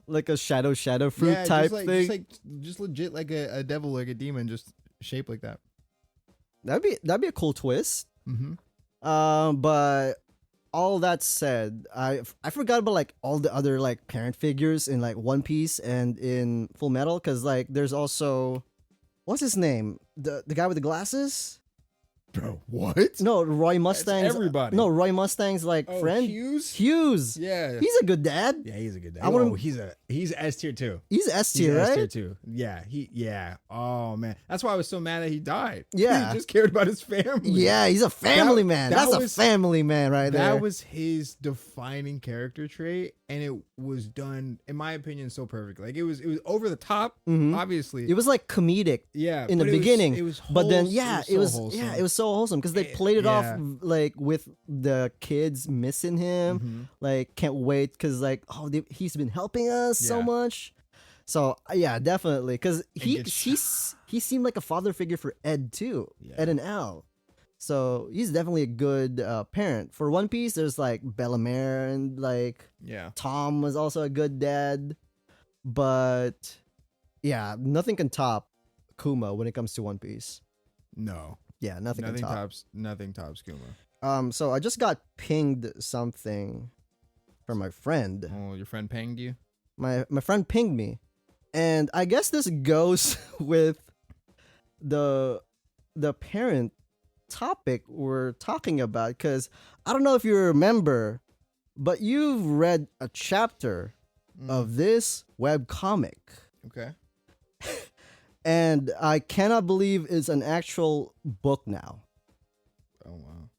[SPEAKER 1] Like a shadow fruit type thing.
[SPEAKER 2] Just legit like a devil, like a demon, just shaped like that.
[SPEAKER 1] That'd be a cool twist.
[SPEAKER 2] Mm-hmm.
[SPEAKER 1] But all that said, I forgot about like all the other like parent figures in like One Piece and in Full Metal, because like there's also, what's his name? The guy with the glasses?
[SPEAKER 2] Bro, what?
[SPEAKER 1] No, Roy Mustang's.
[SPEAKER 2] That's everybody.
[SPEAKER 1] No, Roy Mustang's like friend.
[SPEAKER 2] Hughes? Yeah.
[SPEAKER 1] He's a good dad.
[SPEAKER 2] Yeah, he's a good dad. He's S tier too.
[SPEAKER 1] He's S tier, right?
[SPEAKER 2] S tier too. Yeah. Oh man, that's why I was so mad that he died.
[SPEAKER 1] Yeah,
[SPEAKER 2] he just cared about his family.
[SPEAKER 1] Yeah, he's a family man. That's a family man right there.
[SPEAKER 2] That was his defining character trait, and it was done, in my opinion, so perfectly. Like it was over the top. Obviously,
[SPEAKER 1] it was like comedic.
[SPEAKER 2] Yeah,
[SPEAKER 1] in the beginning,
[SPEAKER 2] it was
[SPEAKER 1] but then
[SPEAKER 2] it was
[SPEAKER 1] so wholesome because they played it off like with the kids missing him. Like can't wait because like he's been helping us so much. So yeah, definitely because he seemed like a father figure for Ed too. Ed and Al. So he's definitely a good parent. For One Piece, there's like Bellemere and like
[SPEAKER 2] Yeah.
[SPEAKER 1] Tom was also a good dad. But yeah, nothing can top Kuma when it comes to One Piece.
[SPEAKER 2] No.
[SPEAKER 1] Yeah, nothing can top.
[SPEAKER 2] Nothing tops Kuma.
[SPEAKER 1] So I just got pinged something from my friend.
[SPEAKER 2] Oh, your friend pinged you?
[SPEAKER 1] My friend pinged me. And I guess this goes with the parent topic we're talking about, because I don't know if you remember, but you've read a chapter of this web comic.
[SPEAKER 2] Okay.
[SPEAKER 1] And I cannot believe it's an actual book now.
[SPEAKER 2] Oh, wow.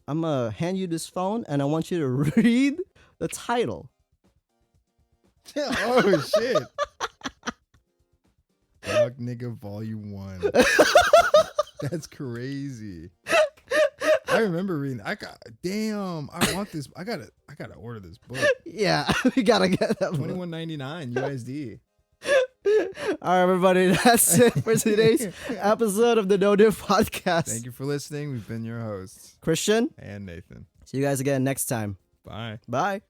[SPEAKER 1] I'm gonna hand you this phone and I want you to read the title.
[SPEAKER 2] Oh, shit. Dog Nigga Volume 1. That's crazy. I remember reading. I want this. I gotta order this book.
[SPEAKER 1] Yeah, we gotta get that book.
[SPEAKER 2] $21.99 USD.
[SPEAKER 1] All right, everybody, that's it for today's episode of the No Diff Podcast.
[SPEAKER 2] Thank you for listening. We've been your hosts,
[SPEAKER 1] Christian
[SPEAKER 2] and Nathan.
[SPEAKER 1] See you guys again next time.
[SPEAKER 2] Bye.
[SPEAKER 1] Bye.